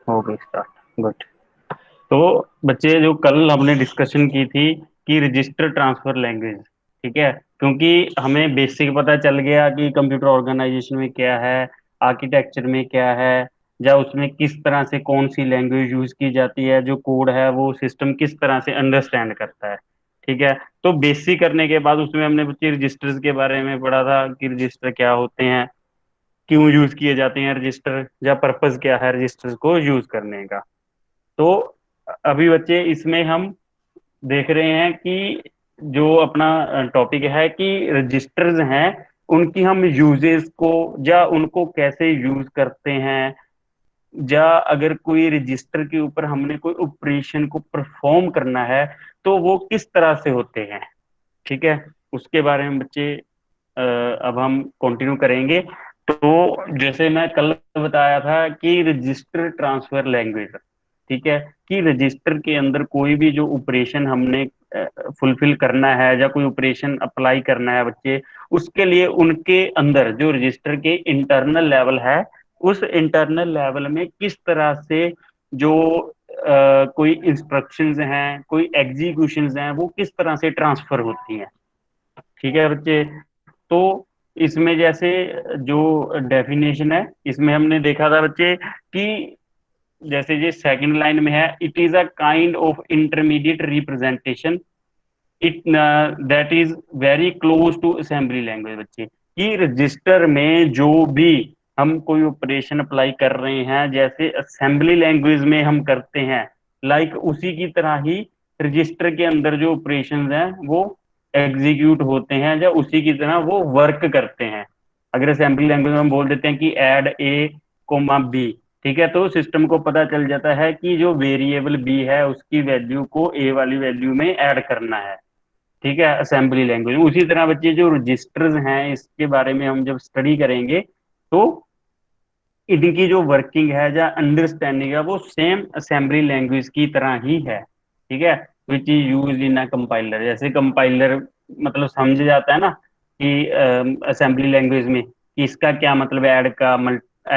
हो गई start, good. तो बच्चे, जो कल हमने डिस्कशन की थी कि रजिस्टर ट्रांसफर लैंग्वेज, ठीक है, क्योंकि हमें बेसिक पता चल गया कि कंप्यूटर ऑर्गेनाइजेशन में क्या है, आर्किटेक्चर में क्या है, या उसमें किस तरह से कौन सी लैंग्वेज यूज की जाती है, जो कोड है वो सिस्टम किस तरह से अंडरस्टैंड करता है। ठीक है। तो बेसिक करने के बाद उसमें हमने बच्चे रजिस्टर्स के बारे में पढ़ा था कि रजिस्टर क्या होते हैं, क्यों यूज किए जाते हैं रजिस्टर, या पर्पस क्या है रजिस्टर्स को यूज करने का। तो अभी बच्चे इसमें हम देख रहे हैं कि जो अपना टॉपिक है कि रजिस्टर्स हैं, उनकी हम यूजेस को, या उनको कैसे यूज करते हैं, या अगर कोई रजिस्टर के ऊपर हमने कोई ऑपरेशन को परफॉर्म करना है तो वो किस तरह से होते हैं। ठीक है। उसके बारे में बच्चे अब हम कंटिन्यू करेंगे। तो जैसे मैं कल बताया था कि रजिस्टर ट्रांसफर लैंग्वेज, ठीक है, कि रजिस्टर के अंदर कोई भी जो ऑपरेशन हमने फुलफिल करना है या कोई ऑपरेशन अप्लाई करना है बच्चे, उसके लिए उनके अंदर जो रजिस्टर के इंटरनल लेवल है, उस इंटरनल लेवल में किस तरह से जो कोई इंस्ट्रक्शंस हैं, कोई एग्जीक्यूशंस हैं, वो किस तरह से ट्रांसफर होती हैं। ठीक है बच्चे। तो इसमें जैसे जो डेफिनेशन है, इसमें हमने देखा था बच्चे कि जैसे ये सेकंड लाइन में है, it is a kind of intermediate representation, it that is very close to assembly language बच्चे, कि रजिस्टर में जो भी हम कोई ऑपरेशन अप्लाई कर रहे हैं जैसे असेंबली लैंग्वेज में हम करते हैं, लाइक उसी की तरह ही रजिस्टर के अंदर जो ऑपरेशंस हैं वो एग्जीक्यूट होते हैं, या उसी की तरह वो वर्क करते हैं। अगर असेंबली लैंग्वेज में हम बोल देते हैं कि ऐड ए कोमा बी, ठीक है, तो सिस्टम को पता चल जाता है कि जो वेरिएबल बी है उसकी वैल्यू को ए वाली वैल्यू में ऐड करना है। ठीक है, असेंबली लैंग्वेज में। उसी तरह बच्चे जो रजिस्टर्स हैं इसके बारे में हम जब स्टडी करेंगे तो इनकी जो वर्किंग है या अंडरस्टैंडिंग है वो सेम असेंबली लैंग्वेज की तरह ही है। ठीक है, which is use in a compiler. जैसे कंपाइलर मतलब समझ जाता है ना कि असेंबली लैंग्वेज में कि इसका क्या मतलब है, ऐड का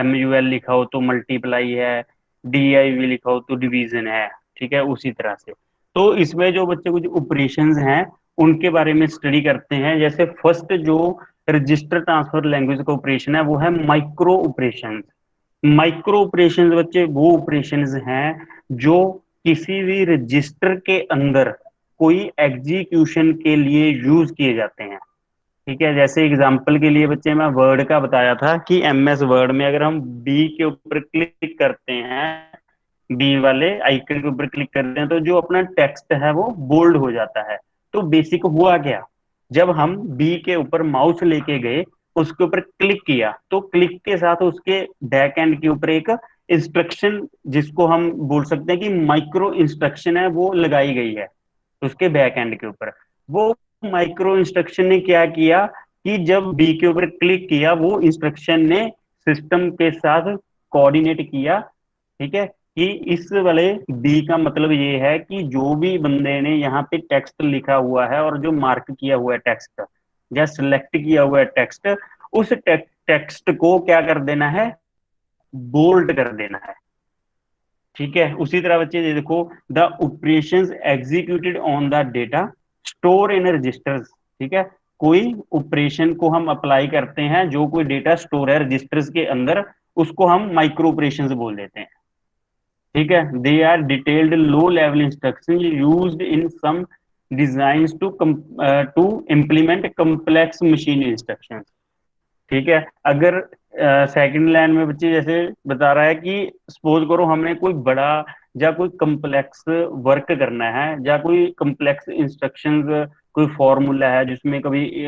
MUL लिखा हो तो मल्टीप्लाई है, DIV लिखा हो तो डिवीजन है। ठीक है, उसी तरह से। तो इसमें जो बच्चे कुछ ऑपरेशंस हैं उनके बारे में स्टडी करते हैं। जैसे फर्स्ट जो रजिस्टर ट्रांसफर लैंग्वेज का ऑपरेशन है वो है माइक्रो ऑपरेशन। माइक्रो ऑपरेशंस बच्चे वो ऑपरेशंस हैं जो किसी भी रजिस्टर के अंदर कोई एग्जीक्यूशन के लिए यूज किए जाते हैं। ठीक है, जैसे एग्जांपल के लिए बच्चे मैं वर्ड का बताया था कि MS वर्ड में अगर हम बी के ऊपर क्लिक करते हैं, बी वाले आइकन के ऊपर क्लिक करते हैं तो जो अपना टेक्स्ट है वो बोल्ड हो जाता है। तो बेसिक हुआ क्या, जब हम बी के ऊपर माउस लेके गए, उसके ऊपर क्लिक किया, तो क्लिक के साथ उसके बैक एंड के ऊपर एक इंस्ट्रक्शन, जिसको हम बोल सकते हैं कि माइक्रो इंस्ट्रक्शन है, वो लगाई गई है उसके बैक एंड के ऊपर। वो माइक्रो इंस्ट्रक्शन ने क्या किया कि जब बी के ऊपर क्लिक किया, वो इंस्ट्रक्शन ने सिस्टम के साथ कोऑर्डिनेट किया। ठीक है, कि इस वाले बी का मतलब ये है कि जो भी बंदे ने यहाँ पे टेक्स्ट लिखा हुआ है और जो मार्क किया हुआ है टेक्स्ट, या सिलेक्ट किया हुआ है टेक्स्ट, उस टेक्स्ट को क्या कर देना है, बोल्ड कर देना है। ठीक है, उसी तरह बच्चे ये देखो, the operations executed on the data store in registers. ठीक है, कोई ऑपरेशन को हम अप्लाई करते हैं जो कोई डेटा स्टोर है रजिस्टर्स के अंदर, उसको हम माइक्रो ऑपरेशंस बोल देते हैं। ठीक है, they are detailed low level instruction used in some designs to implement complex machine instruction. ठीक है, अगर सेकंड लाइन में बच्चे जैसे बता रहा है कि सपोज करो हमने कोई बड़ा या कोई कम्प्लेक्स वर्क करना है, या कोई कम्प्लेक्स इंस्ट्रक्शंस, कोई फॉर्मूला है जिसमें कभी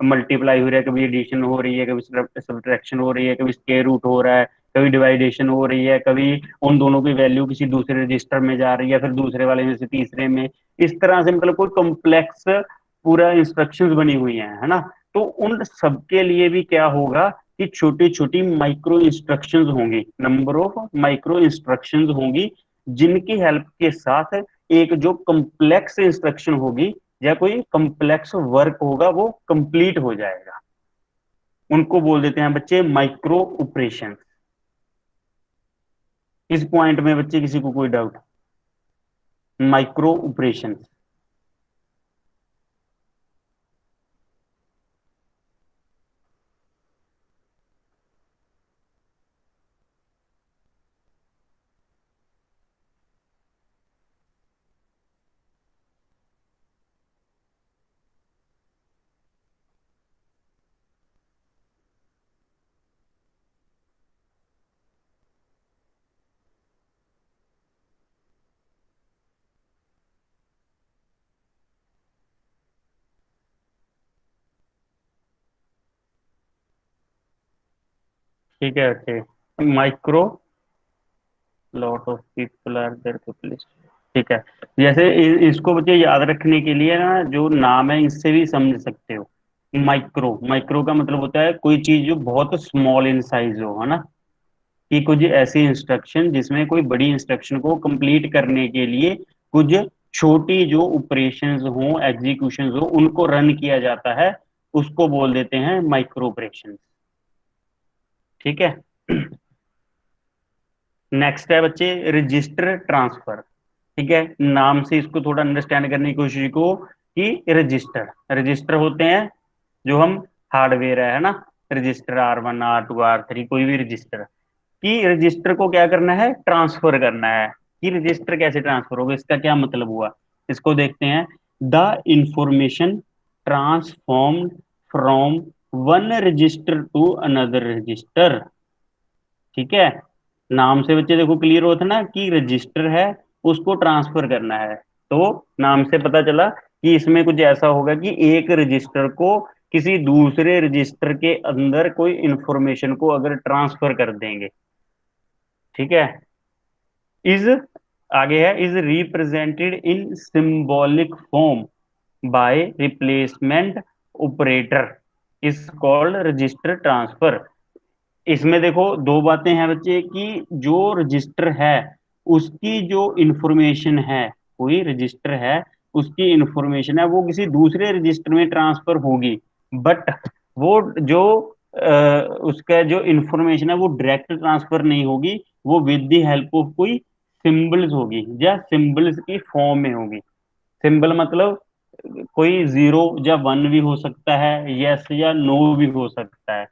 मल्टीप्लाई हो रहा है, कभी एडिशन हो रही है, कभी सब्ट्रैक्शन हो रही है, कभी स्क्वायर रूट हो रहा है, कभी डिवाइडेशन हो रही है, कभी उन दोनों की वैल्यू किसी दूसरे रजिस्टर में जा रही है, फिर दूसरे वाले में से तीसरे में, इस तरह से मतलब कोई कम्प्लेक्स पूरा इंस्ट्रक्शंस बनी हुई है ना। तो उन सबके लिए भी क्या होगा कि छोटी छोटी माइक्रो इंस्ट्रक्शंस होंगी, नंबर ऑफ माइक्रो इंस्ट्रक्शंस होंगी, जिनकी हेल्प के साथ एक जो कम्प्लेक्स इंस्ट्रक्शन होगी या कोई कम्प्लेक्स वर्क होगा वो कंप्लीट हो जाएगा। उनको बोल देते हैं बच्चे माइक्रो ऑपरेशन। इस पॉइंट में बच्चे किसी को कोई डाउट? Micro operation. ठीक है बच्चे, micro, lot of people are there population. ठीक है। जैसे इसको बच्चे याद रखने के लिए ना, जो नाम है इससे भी समझ सकते हो। माइक्रो, माइक्रो का मतलब होता है कोई चीज जो बहुत स्मॉल इन साइज हो, है ना। कि कुछ ऐसी इंस्ट्रक्शन जिसमें कोई बड़ी इंस्ट्रक्शन को कंप्लीट करने के लिए कुछ छोटी जो ऑपरेशंस हो, एग्जीक्यूशंस हो, उनको रन किया जाता है, उसको बोल देते हैं माइक्रो ऑपरेशन। ठीक है। नेक्स्ट है बच्चे रजिस्टर ट्रांसफर। ठीक है, नाम से इसको थोड़ा अंडरस्टैंड करने की कोशिश को, कि रजिस्टर, रजिस्टर होते हैं जो हम, हार्डवेयर है ना, रजिस्टर R1 R2 R3, कोई भी रजिस्टर, कि रजिस्टर को क्या करना है, ट्रांसफर करना है। कि रजिस्टर कैसे ट्रांसफर होगा, इसका क्या मतलब हुआ, इसको देखते हैं। The information transformed from one register to another register. ठीक है। नाम से बच्चे देखो क्लियर होता ना कि रजिस्टर है, उसको ट्रांसफर करना है। तो नाम से पता चला कि इसमें कुछ ऐसा होगा कि एक रजिस्टर को किसी दूसरे रजिस्टर के अंदर कोई इंफॉर्मेशन को अगर ट्रांसफर कर देंगे। ठीक है। इज, आगे है, is represented in symbolic form by replacement operator, is called register transfer. इसमें देखो दो बातें हैं बच्चे, कि जो रजिस्टर है उसकी जो इंफॉर्मेशन है, कोई रजिस्टर है उसकी इंफॉर्मेशन है वो किसी दूसरे रजिस्टर में ट्रांसफर होगी, बट वो जो उसका जो इंफॉर्मेशन है वो डायरेक्ट ट्रांसफर नहीं होगी, वो विद द हेल्प ऑफ कोई सिंबल्स होगी, या सिंबल्स की फॉर्म में होगी। सिंबल मतलब कोई जीरो या वन भी हो सकता है, यस या नो भी हो सकता है।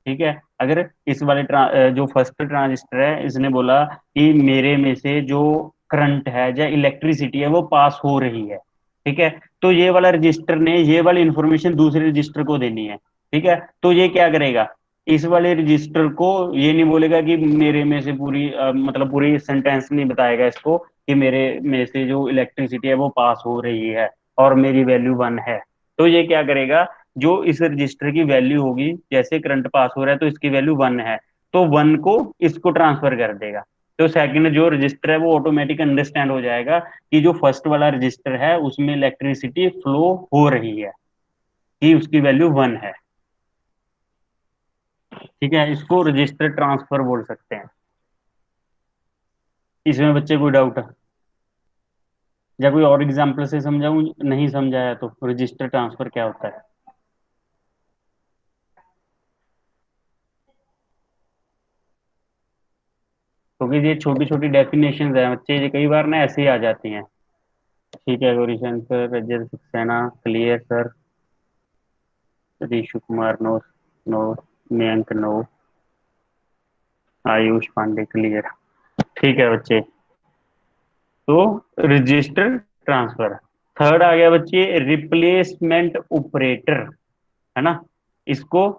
ठीक है। अगर इस वाले जो फर्स्ट ट्रांजिस्टर है, इसने बोला कि मेरे में से जो करंट है या इलेक्ट्रिसिटी है वो पास हो रही है। ठीक है। तो ये वाला रजिस्टर ने ये वाली इंफॉर्मेशन दूसरे रजिस्टर को देनी है। ठीक है। तो ये क्या करेगा, इस वाले रजिस्टर को ये नहीं बोलेगा कि मेरे में से पूरी मतलब पूरी सेंटेंस नहीं बताएगा इसको कि मेरे में से जो इलेक्ट्रिसिटी है वो पास हो रही है और मेरी वैल्यू वन है। तो ये क्या करेगा, जो इस रजिस्टर की वैल्यू होगी, जैसे करंट पास हो रहा है तो इसकी वैल्यू वन है, तो वन को इसको ट्रांसफर कर देगा। तो सेकंड जो रजिस्टर है वो ऑटोमेटिक अंडरस्टैंड हो जाएगा कि जो फर्स्ट वाला रजिस्टर है उसमें इलेक्ट्रिसिटी फ्लो हो रही है, कि उसकी वैल्यू वन है। ठीक है, इसको रजिस्टर ट्रांसफर बोल सकते हैं। इसमें बच्चे कोई डाउट है, या कोई और एग्जांपल से समझाऊं, नहीं समझाया तो रजिस्टर ट्रांसफर क्या होता है? क्योंकि ये छोटी छोटी डेफिनेशन है बच्चे, ये कई बार ना ऐसे ही आ जाती हैं। ठीक है, Gaurishan sir, Rajat Saxena clear sir, Rishu Kumar no, no, Mayank no, Ayush Pandey clear. ठीक है बच्चे, तो रजिस्टर ट्रांसफर। थर्ड आ गया बच्चे रिप्लेसमेंट ऑपरेटर, है ना। इसको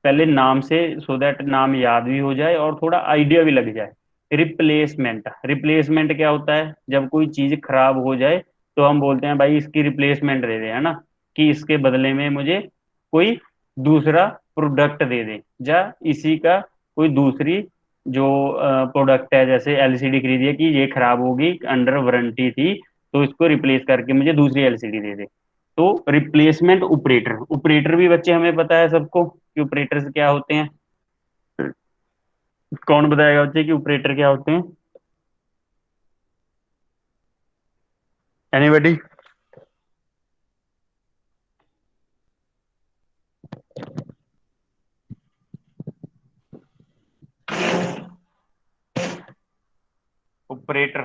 पहले नाम से, सो दैट नाम याद भी हो जाए और थोड़ा आइडिया भी लग जाए। रिप्लेसमेंट, रिप्लेसमेंट क्या होता है, जब कोई चीज खराब हो जाए तो हम बोलते हैं भाई इसकी रिप्लेसमेंट दे दे, है ना, कि इसके बदले में मुझे कोई दूसरा प्रोडक्ट दे दे, या इसी का कोई दूसरी जो प्रोडक्ट है, जैसे एलसीडी खरीदी है कि ये खराब होगी, अंडर वारंटी थी, तो इसको रिप्लेस करके मुझे दूसरी एलसीडी दे दे। तो रिप्लेसमेंट ऑपरेटर, ऑपरेटर भी बच्चे हमें पता है सबको कि ऑपरेटर्स क्या होते हैं। कौन बताएगा बच्चे कि ऑपरेटर क्या होते हैं? एनीबडी? ऑपरेटर।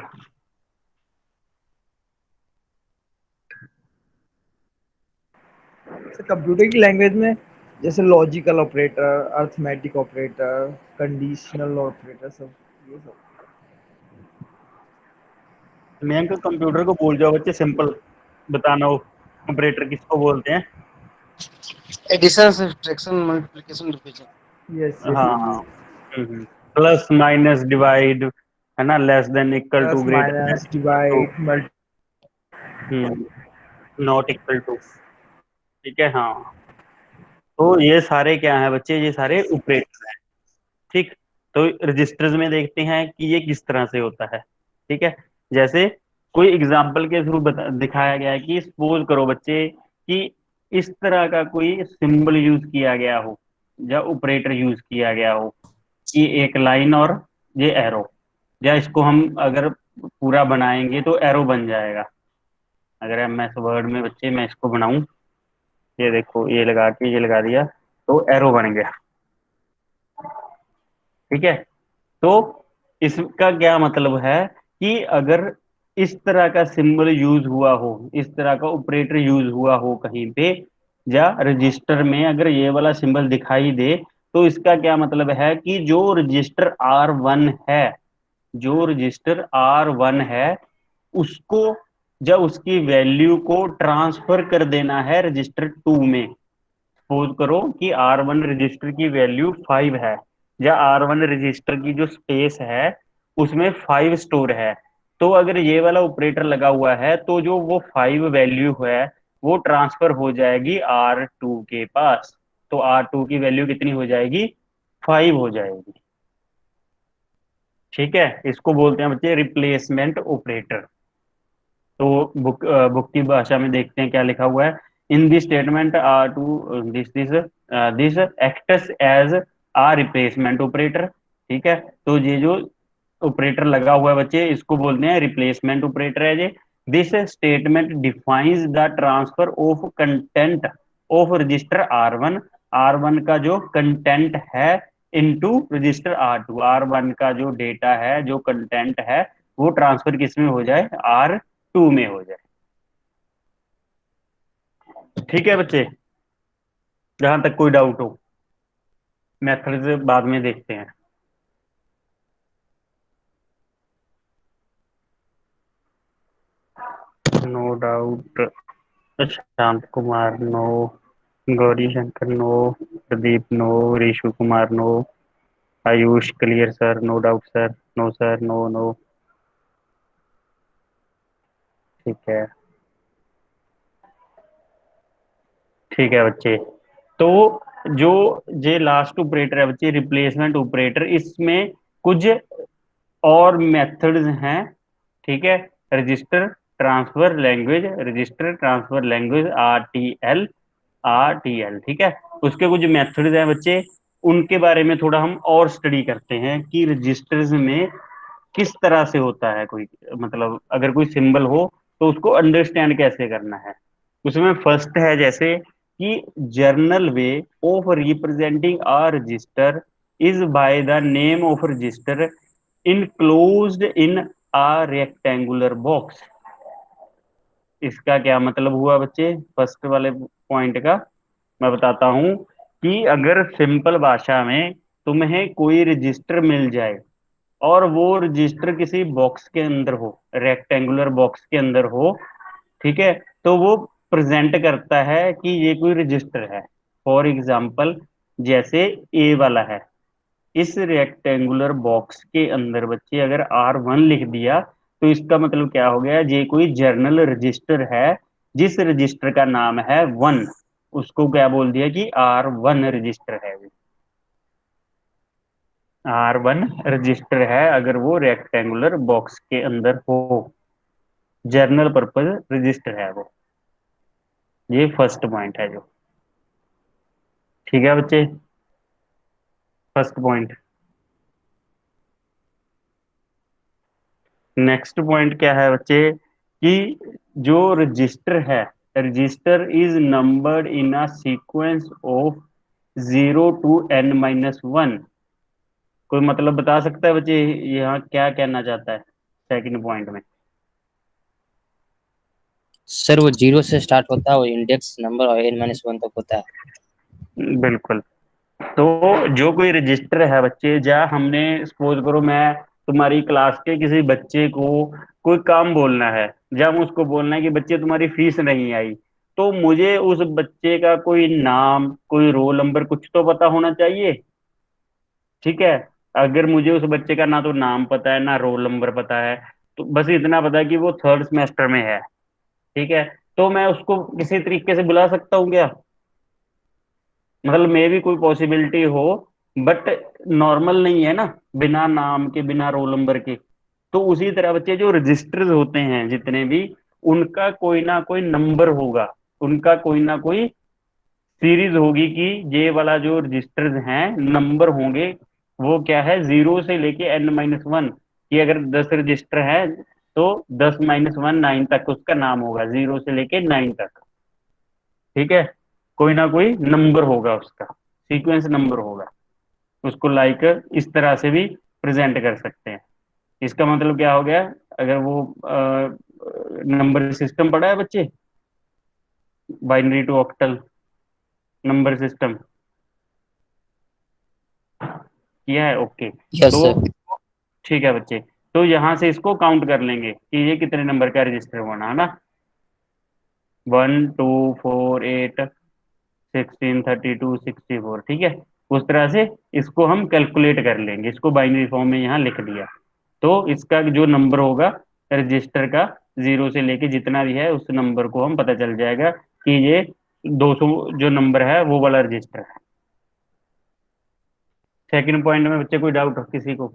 सर कंप्यूटर की लैंग्वेज में जैसे logical operator, arithmetic operator, conditional operator, सब ये सब। मैं कंप्यूटर को भूल जाओ बच्चे, सिंपल बताना हो ऑपरेटर किसको बोलते हैं। Addition, subtraction, multiplication, division. Yes yes हाँ। यस। प्लस माइनस डिवाइड, है ना, less than equal to, plus greater than minus equal to, divide multi. Not equal to. ठीक है, हाँ। तो ये सारे क्या हैं बच्चे, ये सारे ऑपरेटर हैं। ठीक। तो रजिस्टर्स में देखते हैं कि ये किस तरह से होता है। ठीक है। जैसे कोई एग्जाम्पल के थ्रू दिखाया गया है कि सपोज करो बच्चे कि इस तरह का कोई सिंबल यूज किया गया हो या ऑपरेटर यूज किया गया हो कि एक लाइन और ये एरो, या इसको हम अगर पूरा बनाएंगे तो एरो बन जाएगा। अगर एम एस वर्ड में बच्चे मैं इसको बनाऊं, ये देखो, ये लगा के ये लगा दिया तो एरो बन गया। ठीक है। तो इसका क्या मतलब है कि अगर इस तरह का सिंबल यूज हुआ हो, इस तरह का ऑपरेटर यूज हुआ हो कहीं पे, या रजिस्टर में अगर ये वाला सिंबल दिखाई दे, तो इसका क्या मतलब है कि जो रजिस्टर R1 है, जो रजिस्टर R1 है उसको, या उसकी वैल्यू को ट्रांसफर कर देना है रजिस्टर 2 में। सपोज करो कि R1 रजिस्टर की वैल्यू 5 है, या R1 रजिस्टर की जो स्पेस है उसमें 5 स्टोर है। तो अगर ये वाला ऑपरेटर लगा हुआ है तो जो वो 5 वैल्यू है वो ट्रांसफर हो जाएगी R2 के पास। तो R2 की वैल्यू कितनी हो जाएगी, 5 हो जाएगी। ठीक है। इसको बोलते हैं बच्चे रिप्लेसमेंट ऑपरेटर। तो बुक की भाषा में देखते हैं क्या लिखा हुआ है। In this statement R two this this this acts as a replacement operator. ठीक है। तो ये जो ऑपरेटर लगा हुआ है बच्चे, इसको बोलते हैं रिप्लेसमेंट ऑपरेटर है ये। This statement defines the transfer of content of register R1, R1 का जो कंटेंट है इनटू रजिस्टर R2, R1 का जो डेटा है, जो कंटेंट है, वो ट्रांसफर किस में हो जाए, R2 में हो जाए। ठीक है बच्चे, जहां तक कोई डाउट हो। मेथड्स बाद में देखते हैं। No doubt. Shant Kumar no, Gauri Shankar no, Pradeep no, Rishu Kumar no, Ayush clear sir, no doubt sir, no sir, no no. ठीक है। ठीक है बच्चे। तो जो ये लास्ट ऑपरेटर है बच्चे, रिप्लेसमेंट ऑपरेटर, इसमें कुछ और मेथड्स हैं। ठीक है। Register transfer language, register transfer language, RTL, RTL। ठीक है। उसके कुछ मेथड्स हैं बच्चे, उनके बारे में थोड़ा हम और स्टडी करते हैं कि रजिस्टर्स में किस तरह से होता है कोई, मतलब अगर कोई सिंबल हो तो उसको अंडरस्टैंड कैसे करना है। उसमें फर्स्ट है जैसे कि journal way of representing a resistor is by the name of register enclosed in a rectangular box. इसका क्या मतलब हुआ बच्चे, फर्स्ट वाले पॉइंट का मैं बताता हूं कि अगर सिंपल भाषा में तुम्हें कोई रजिस्टर मिल जाए और वो रजिस्टर किसी बॉक्स के अंदर हो, रेक्टेंगुलर बॉक्स के अंदर हो, ठीक है, तो वो प्रेजेंट करता है कि ये कोई रजिस्टर है। फॉर एग्जाम्पल, जैसे ए वाला है, इस रेक्टेंगुलर बॉक्स के अंदर बच्चे अगर R1 लिख दिया तो इसका मतलब क्या हो गया, ये कोई जर्नल रजिस्टर है जिस रजिस्टर का नाम है 1। उसको क्या बोल दिया कि R1 रजिस्टर है। R1 रजिस्टर है अगर वो रेक्टेंगुलर बॉक्स के अंदर हो, जर्नल पर्पज रजिस्टर है वो। ये फर्स्ट पॉइंट है जो। ठीक है बच्चे, फर्स्ट पॉइंट। नेक्स्ट पॉइंट क्या है बच्चे कि जो रजिस्टर है, register is numbered in a sequence of 0 to n-1। कोई मतलब बता सकता है बच्चे यहाँ क्या कहना चाहता है। सेकंड पॉइंट में। सर वो 0 से स्टार्ट होता है, वो इंडेक्स नंबर और n-1 तक होता है। बिल्कुल। तो जो कोई रजिस्टर है बच्चे, या हमने सपोज करो मैं तुम्हारी क्लास के किसी बच्चे को कोई काम बोलना है, या हम उसको बोलना है कि बच्चे तुम्हारी फीस नहीं आई, तो मुझे उस बच्चे का कोई नाम, कोई रोल नंबर, कुछ तो पता होना चाहिए। ठीक है। अगर मुझे उस बच्चे का ना तो नाम पता है ना रोल नंबर पता है, तो बस इतना पता है कि वो थर्ड सेमेस्टर में है, ठीक है, तो मैं उसको किसी तरीके से बुला सकता हूँ क्या? मतलब मे भी कोई पॉसिबिलिटी हो, बट नॉर्मल नहीं है ना, बिना नाम के बिना रोल नंबर के। तो उसी तरह बच्चे जो रजिस्टर्स होते हैं जितने भी, उनका कोई ना कोई नंबर होगा, उनका कोई ना कोई सीरीज होगी कि ये वाला जो रजिस्टर्स हैं नंबर होंगे। वो क्या है, 0 से लेके n-1, कि अगर 10 रजिस्टर है तो 10-1 9 तक उसका नाम होगा, 0 से लेके 9 तक। ठीक है। कोई ना कोई नंबर होगा, उसका सीक्वेंस नंबर होगा। उसको लाइक इस तरह से भी प्रेजेंट कर सकते हैं। इसका मतलब क्या हो गया, अगर वो नंबर सिस्टम पढ़ा है बच्चे, binary to octal number system किया है? ओके। यस तो सर। ठीक है बच्चे, तो यहाँ से इसको काउंट कर लेंगे कि ये कितने नंबर का रजिस्टर होना है ना, 1 2 4 8 16 32 64, ठीक है। उस तरह से इसको हम कैलकुलेट कर लेंगे, इसको बाइनरी फॉर्म में यहाँ लिख दिया। तो इसका जो नंबर होगा रजिस्टर का, 0 से लेके जितना भी है उस नंबर को हम पता चल जाएगा कि ये 200 जो नंबर है वो वाला रजिस्टर है। सेकंड पॉइंट में बच्चे कोई डाउट किसी को?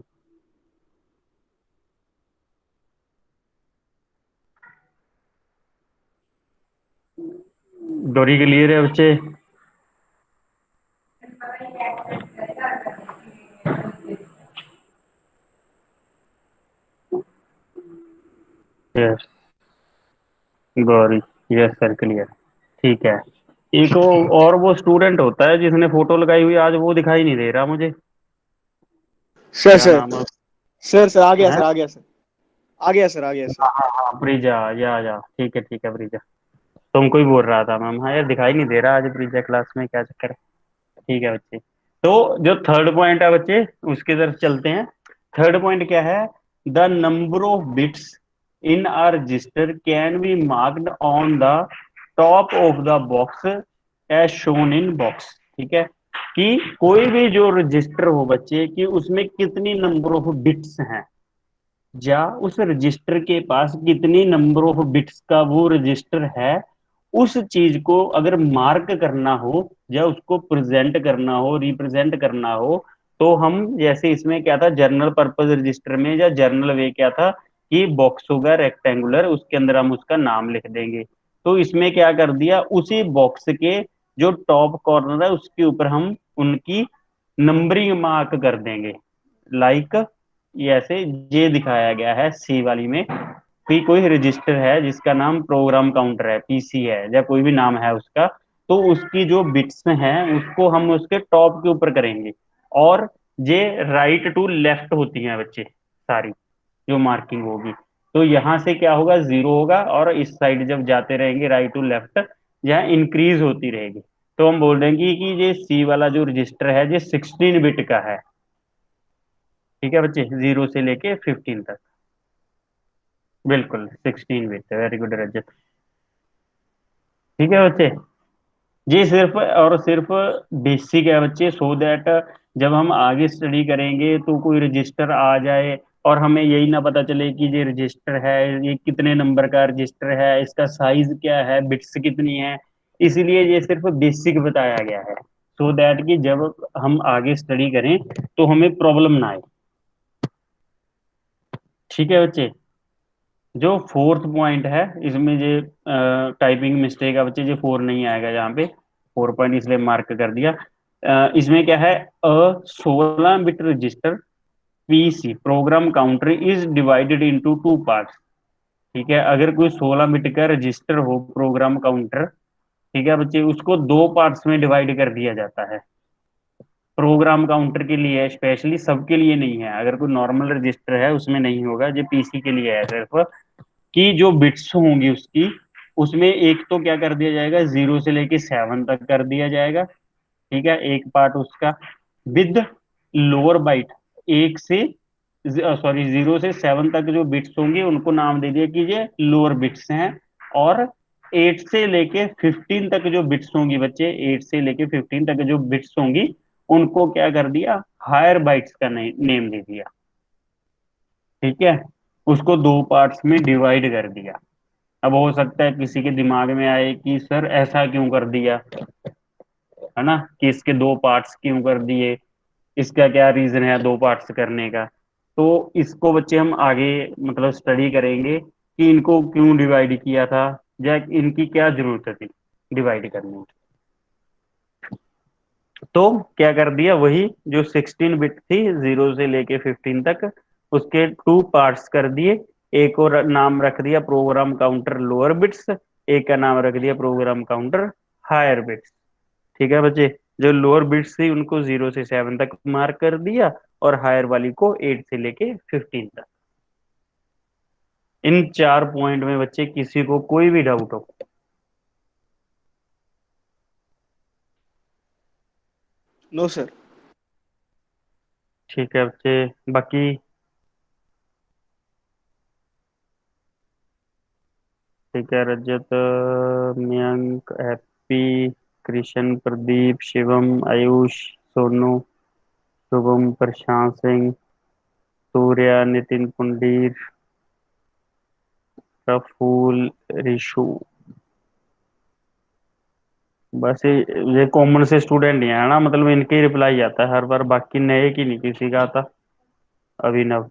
डोरी क्लियर है बच्चे? Yes Gauri, yes sir clear. ठीक है। एक और वो स्टूडेंट होता है जिसने फोटो लगाई हुई, आज वो दिखाई नहीं दे रहा मुझे, सर क्या सर नाम है? सर आ गया है? सर, आ गया सर, आ गया सर, आ गया सर। हाँ हाँ हाँ, ब्रिजा, या ठीक है ब्रिजा। तुमको ही बोल रहा था मैम, हाँ यार दिखाई नहीं दे रहा आज ब्रिजा क्लास में, क्या चक्कर है। ठीक है बच्चे। तो जो थर्ड पॉइंट है बच्चे, उसकी तरफ चलते हैं। थर्ड पॉइंट क्या है, the number of bits in a register can be marked on the top of the box as shown in box. ठीक है, कि कोई भी जो रजिस्टर हो बच्चे, कि उसमें कितनी नंबर ऑफ बिट्स हैं, या उस रजिस्टर के पास कितनी नंबर ऑफ बिट्स का वो रजिस्टर है, उस चीज को अगर मार्क करना हो या उसको प्रेजेंट करना हो, रिप्रेजेंट करना हो, तो हम जैसे इसमें क्या था जनरल पर्पस रजिस्टर में, या जनरल वे क्या था कि बॉक्स होगा रेक्टेंगुलर, उसके अंदर हम उसका नाम लिख देंगे। तो इसमें क्या कर दिया, उसी बॉक्स के जो टॉप कॉर्नर है उसके ऊपर हम उनकी नंबरिंग मार्क कर देंगे। लाइक ये ऐसे ये दिखाया गया है सी वाली में, कि कोई रजिस्टर है जिसका नाम प्रोग्राम काउंटर है, पीसी है, या कोई भी नाम है उसका, तो उसकी जो बिट्स हैं उसको हम उसके टॉप के ऊपर करेंगे। और ये राइट टू लेफ्ट होती हैं बच्चे सारी, जो मार्किंग होगी। तो यहाँ से क्या होगा, 0 होगा, और इस साइड जब जाते रहेंगे राइट टू लेफ्ट, यहाँ इंक्रीज होती रहेगी। तो हम बोल देंगे कि ये सी वाला जो रजिस्टर है ये 16 बिट का है। ठीक है बच्चे, 0 से लेके 15 तक। बिल्कुल 16 बिट, वेरी गुड रजत। ठीक है बच्चे, ये सिर्फ और सिर्फ बेसिक है बच्चे, सो दैट जब हम आगे स्टडी करेंगे तो कोई रजिस्टर आ जाए और हमें यही ना पता चले कि ये रजिस्टर है, ये कितने नंबर का रजिस्टर है, इसका साइज क्या है, बिट्स कितनी है। इसीलिए ये सिर्फ बेसिक बताया गया है, सो दैट कि जब हम आगे स्टडी करें तो हमें प्रॉब्लम ना आए। ठीक है बच्चे। जो फोर्थ पॉइंट है इसमें, ये टाइपिंग मिस्टेक है बच्चे, ये 4 नहीं आएगा यहाँ पे, 4 पॉइंट इसलिए मार्क कर दिया। इसमें क्या है, 16 bit register PC program counter is divided into 2 parts. ठीक है, अगर कोई 16 बिट का रजिस्टर हो प्रोग्राम काउंटर, ठीक है बच्चे, उसको 2 पार्ट्स में डिवाइड कर दिया जाता है। प्रोग्राम काउंटर के लिए है स्पेशली, सबके लिए नहीं है। अगर कोई नॉर्मल रजिस्टर है उसमें नहीं होगा, जो पीसी के लिए है सिर्फ। कि जो बिट्स होंगी उसकी, उसमें एक तो क्या कर दिया जाएगा, 0 से लेके 7 तक कर दिया जाएगा। ठीक है, एक पार्ट उसका विद लोअर बाइट। एक से सॉरी 0 से 7 तक जो बिट्स होंगे उनको नाम दे दिया कि ये लोअर बिट्स हैं। और 8 से लेके 15 तक जो बिट्स होंगी बच्चे, 8 से लेके 15 तक जो बिट्स होंगी उनको क्या कर दिया, हायर बाइट्स का नेम दे दिया। ठीक है, उसको दो पार्ट्स में डिवाइड कर दिया। अब हो सकता है किसी के दिमाग में आए कि सर ऐसा क्यों कर दिया, है ना, कि इसके दो पार्ट्स क्यों कर दिए, इसका क्या रीजन है दो पार्ट्स करने का। तो इसको बच्चे हम आगे मतलब स्टडी करेंगे कि इनको क्यों डिवाइड किया था, या इनकी क्या जरूरत थी डिवाइड करने की। तो क्या कर दिया, वही जो 16 बिट थी 0 से लेके 15 तक, उसके टू पार्ट्स कर दिए। एक और नाम रख दिया प्रोग्राम काउंटर लोअर बिट्स, एक का नाम रख दिया प्रोग्राम काउंटर हायर बिट्स। ठीक है बच्चे, जो लोअर बिट्स थी उनको 0 से 7 तक मार्क कर दिया, और हायर वाली को 8 से लेके 15 तक। इन 4 पॉइंट में बच्चे किसी को कोई भी डाउट हो? No sir. ठीक है बच्चे, बाकी ठीक है, रजत, मयंक, हैप्पी, कृष्ण, प्रदीप, शिवम, आयुष, सोनू, शुभम, प्रशांत सिंह, सूर्या, नितिन पुंडीर, प्रफुल, रिशु। बस ये कॉमन से स्टूडेंट ही है ना, मतलब इनके ही रिप्लाई आता है हर बार, बाकी नए की नहीं किसी का आता। अभिनव,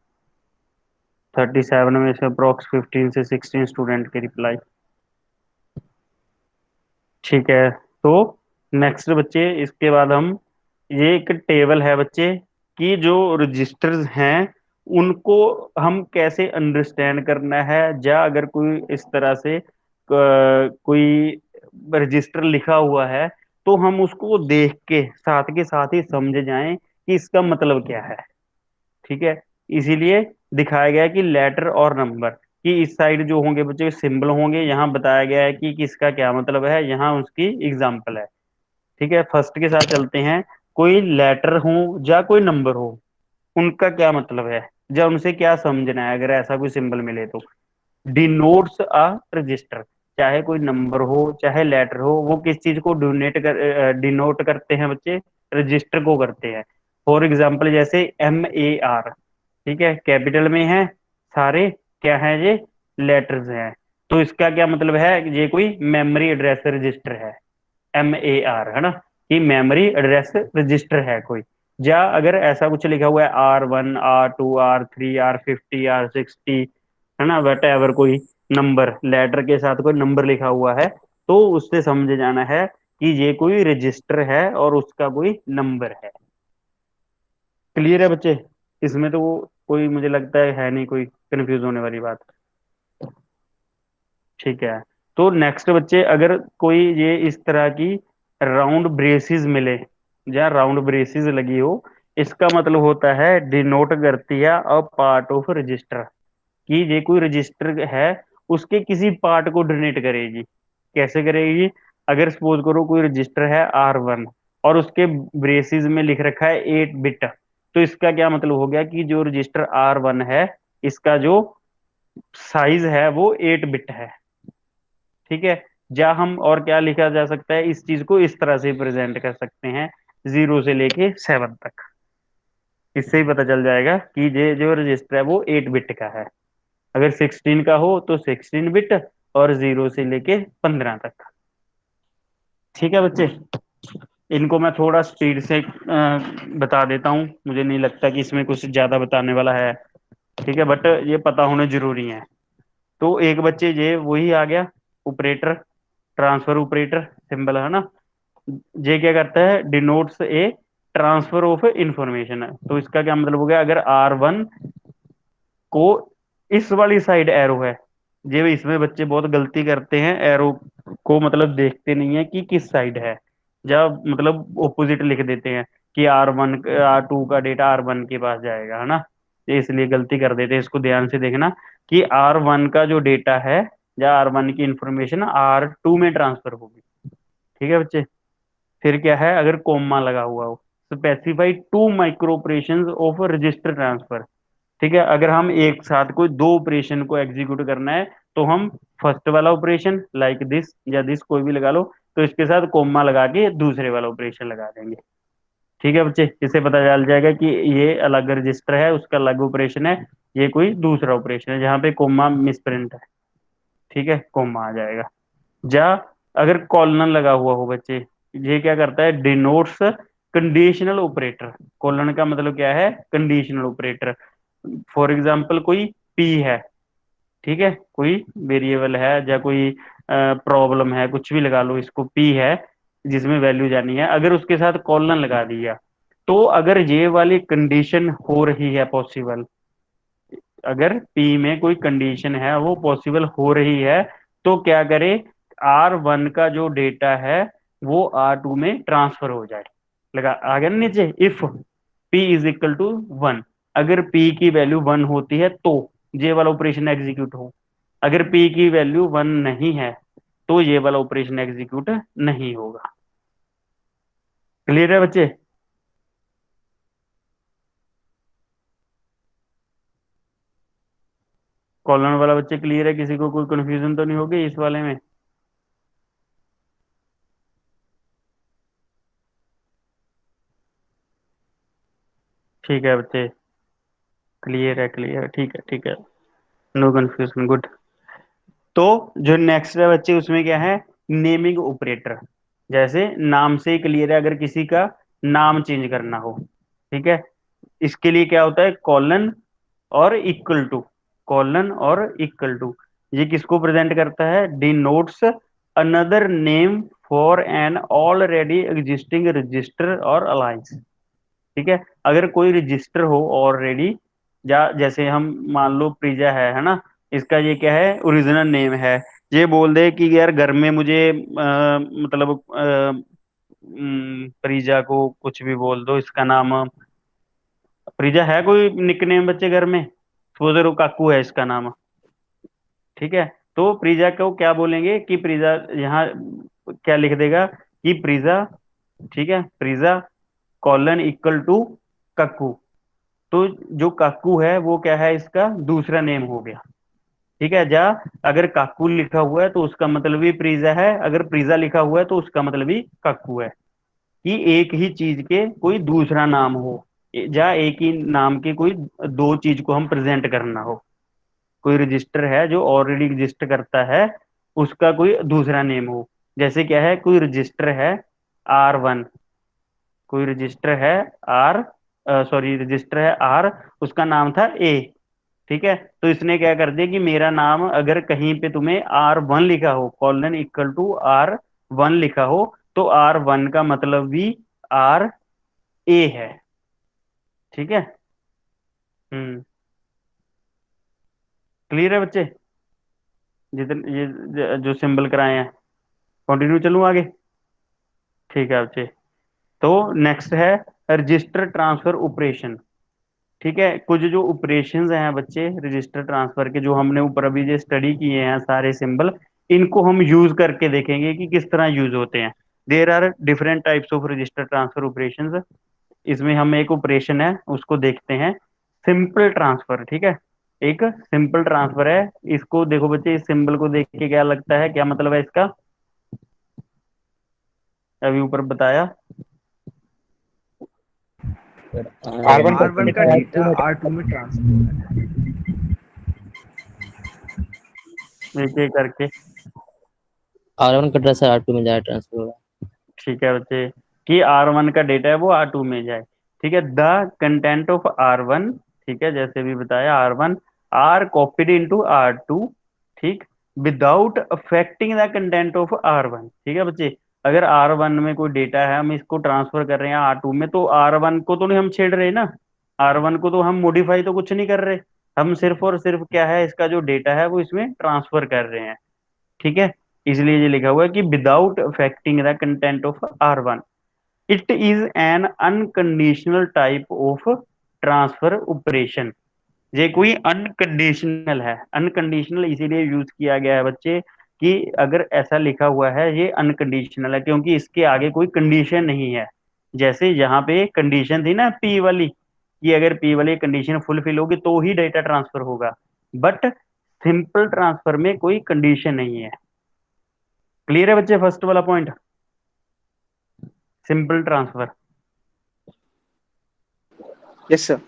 37 में से अप्रोक्स 15 से 16 स्टूडेंट के रिप्लाई। ठीक है, तो नेक्स्ट बच्चे, इसके बाद हम, ये एक टेबल है बच्चे कि जो रजिस्टर्स हैं उनको हम कैसे अंडरस्टैंड करना है, या अगर कोई इस तरह से कोई रजिस्टर लिखा हुआ है तो हम उसको देख के साथ ही समझ जाएं कि इसका मतलब क्या है। ठीक है, इसीलिए दिखाया गया है कि लेटर और नंबर कि इस साइड जो होंगे बच्चे सिंबल होंगे, यहाँ बताया गया है कि किसका क्या मतलब है, यहाँ उसकी एग्जाम्पल है। ठीक है, फर्स्ट के साथ चलते हैं। कोई लेटर हो या कोई नंबर हो, उनका क्या मतलब है, या उनसे क्या समझना है अगर ऐसा कोई सिंबल मिले तो। डिनोट्स अ रजिस्टर, चाहे कोई नंबर हो चाहे लेटर हो, वो किस चीज को डिनोट करते हैं बच्चे, रजिस्टर को करते हैं। फॉर एग्जाम्पल जैसे MAR, ठीक है, कैपिटल में है सारे, क्या है ये, लेटर्स हैं। तो इसका क्या मतलब है, ये कोई मेमोरी एड्रेस रजिस्टर है। MAR है ना, कि मेमोरी एड्रेस रजिस्टर है कोई। या अगर ऐसा कुछ लिखा हुआ है R1 R2 R3 R50 R60, है ना, वट एवर कोई नंबर, लेटर के साथ कोई नंबर लिखा हुआ है, तो उससे समझ जाना है कि ये कोई रजिस्टर है और उसका कोई नंबर है। क्लियर है बच्चे? इसमें तो वो कोई मुझे लगता है नहीं कोई कंफ्यूज होने वाली बात। ठीक है, तो नेक्स्ट बच्चे, अगर कोई ये इस तरह की राउंड ब्रेसेस मिले या राउंड ब्रेसेस लगी हो, इसका मतलब होता है डिनोट करती है अ पार्ट ऑफ रजिस्टर, कि ये कोई रजिस्टर है उसके किसी पार्ट को डिनोट करेगी। कैसे करेगी, अगर सपोज करो कोई रजिस्टर है R1 और उसके ब्रेसेस में लिख रखा है 8 बिट, तो इसका क्या मतलब हो गया कि जो रजिस्टर R1 है इसका जो साइज है वो 8 बिट है। ठीक है, या हम और क्या लिखा जा सकता है, इस चीज को इस तरह से प्रेजेंट कर सकते हैं, 0 से लेके 7 तक। इससे ही पता चल जाएगा कि ये जो रजिस्टर है वो 8 बिट का है। अगर 16 का हो तो 16 बिट, और 0 से लेके 15 तक। ठीक है बच्चे, इनको मैं थोड़ा स्पीड से बता देता हूँ, मुझे नहीं लगता कि इसमें कुछ ज्यादा बताने वाला है। ठीक है, बट ये पता होने जरूरी है। तो एक बच्चे ये वही आ गया, ऑपरेटर, ट्रांसफर ऑपरेटर सिंबल है ना, ये क्या करता है, denotes A transfer of information है। तो इसका क्या मतलब हो गया, अगर R1 को इस वाली साइड एरो है, ये इसमें बच्चे बहुत गलती करते हैं, एरो को मतलब देखते नहीं है कि किस साइड है, या मतलब ऑपोजिट लिख देते हैं। कि R2 का डेटा R1 के पास जाएगा, है ना। तो इसलिए गलती कर देते हैं, इसको ध्यान से देखना कि R1 का जो डेटा है या R1 की इंफॉर्मेशन R2 में ट्रांसफर होगी। ठीक है बच्चे। फिर क्या है, अगर कोमा लगा हुआ हो, specify 2 micro operation of register transfer. ठीक है, अगर हम एक साथ कोई 2 ऑपरेशन को एग्जीक्यूट करना है तो हम फर्स्ट वाला ऑपरेशन लाइक दिस या दिस कोई भी लगा लो, तो इसके साथ कोमा लगा के दूसरे वाला ऑपरेशन लगा देंगे। ठीक है बच्चे, इससे पता चल जाएगा कि ये अलग रजिस्टर है, उसका अलग ऑपरेशन है, ये कोई दूसरा ऑपरेशन है जहाँ पे कोमा मिसप्रिंट है। ठीक है, कोमा आ जाएगा। जा अगर कॉलन लगा हुआ हो बच्चे, ये क्या करता है, डिनोट्स कंडीशनल ऑपरेटर। कॉलन का मतलब क्या है, कंडीशनल ऑपरेटर। फॉर एग्जाम्पल कोई पी है, ठीक है, कोई वेरिएबल है या कोई प्रॉब्लम है, कुछ भी लगा लो, इसको पी है जिसमें वैल्यू जानी है, अगर उसके साथ कॉलन लगा दिया तो अगर ये वाली कंडीशन हो रही है पॉसिबल, अगर पी में कोई कंडीशन है वो पॉसिबल हो रही है, तो क्या करे, R1 का जो डेटा है वो R2 में ट्रांसफर हो जाए। लगा आ गया ना नीचे, if P is equal to 1, अगर P की वैल्यू 1 होती है तो ये वाला ऑपरेशन एग्जीक्यूट हो, अगर P की वैल्यू 1 नहीं है तो ये वाला ऑपरेशन एग्जीक्यूट नहीं होगा। क्लियर है बच्चे। कॉलन वाला बच्चे क्लियर है, किसी को कोई कंफ्यूजन तो नहीं होगी इस वाले में। ठीक है बच्चे, क्लियर है, ठीक है ठीक है, नो कंफ्यूजन, गुड। तो जो नेक्स्ट है बच्चे, उसमें क्या है, नेमिंग ऑपरेटर। जैसे नाम से ही क्लियर है, अगर किसी का नाम चेंज करना हो, ठीक है, इसके लिए क्या होता है, कॉलन और इक्वल टू, कॉलन और इक्वल टू, ये किसको प्रेजेंट करता है, denotes another name for an already existing register और अलाइंस। ठीक है, अगर कोई रजिस्टर हो ऑलरेडी, या जैसे हम मान लो प्रीजा है ना, इसका ये क्या है, ओरिजिनल नेम है, ये बोल दे कि यार घर में मुझे मतलब प्रीजा को कुछ भी बोल दो, इसका नाम प्रीजा है, कोई निकनेम बच्चे घर में, सपोज काकू है इसका नाम। ठीक है, तो प्रीजा को क्या बोलेंगे कि प्रीजा, यहाँ क्या लिख देगा कि प्रीजा, ठीक है, प्रीजा कॉलन इक्वल टू कक्कू। तो जो काकू है वो क्या है, इसका दूसरा नेम हो गया। ठीक है, जा अगर काकू लिखा हुआ है तो उसका मतलब भी प्रीजा है, अगर प्रीजा लिखा हुआ है तो उसका मतलब भी काकू है, कि एक ही चीज के कोई दूसरा नाम हो, जा एक ही नाम के कोई 2 चीज को हम प्रेजेंट करना हो, कोई रजिस्टर है जो ऑलरेडी एग्जिस्ट करता है, उसका कोई दूसरा नेम हो। जैसे क्या है, कोई रजिस्टर है R1, कोई रजिस्टर है आर सॉरी रजिस्टर है R, उसका नाम था A। ठीक है, तो इसने क्या कर दिया कि मेरा नाम अगर कहीं पे तुम्हें R1 लिखा हो, कॉलन इक्वल टू R1 लिखा हो, तो R1 का मतलब भी RA है। ठीक है। हम्म। क्लियर है बच्चे, जितने ये जो सिंबल कराए हैं, कंटिन्यू चलूं आगे। ठीक है बच्चे, तो नेक्स्ट है रजिस्टर ट्रांसफर ऑपरेशन। ठीक है, कुछ जो ऑपरेशंस हैं बच्चे रजिस्टर ट्रांसफर के, जो हमने ऊपर अभी जो स्टडी किए हैं सारे सिंबल, इनको हम यूज करके देखेंगे कि किस तरह यूज होते हैं। There are different types of register transfer operations. इसमें हम एक ऑपरेशन है उसको देखते हैं, सिंपल ट्रांसफर। ठीक है, एक सिंपल ट्रांसफर है, इसको देखो बच्चे, इस सिंबल को देख के क्या लगता है, क्या मतलब है इसका, अभी ऊपर बताया। R1 का R1 का डेटा डेटा R2 में ट्रांसफर हो रहा है। एक एक करके। R1 का डेटा R2 में जाए ट्रांसफर होगा। ठीक है बच्चे, कि R1 का डेटा है वो R2 में जाए। ठीक है, द कंटेंट ऑफ R1, ठीक है, जैसे भी बताया R1 are copied into R2, ठीक, without affecting the content of R1। ठीक है बच्चे, अगर R1 में कोई डेटा है, हम इसको ट्रांसफर कर रहे हैं R2 में, तो R1 को तो नहीं हम छेड़ रहे ना, R1 को तो हम मॉडिफाई तो कुछ नहीं कर रहे, हम सिर्फ और सिर्फ क्या है, इसका जो डेटा है वो इसमें ट्रांसफर कर रहे हैं। ठीक है, इसलिए ये लिखा हुआ है कि without affecting the content of R1। It is an unconditional type of transfer operation. ये कोई अनकंडीशनल है, अनकंडीशनल इसीलिए यूज किया गया है बच्चे कि अगर ऐसा लिखा हुआ है ये अनकंडीशनल है क्योंकि इसके आगे कोई कंडीशन नहीं है। जैसे यहाँ पे कंडीशन थी ना पी वाली, कि अगर पी वाली कंडीशन फुलफिल होगी तो ही डेटा ट्रांसफर होगा, बट सिंपल ट्रांसफर में कोई कंडीशन नहीं है। क्लियर है बच्चे फर्स्ट वाला point, simple transfer. Yes sir.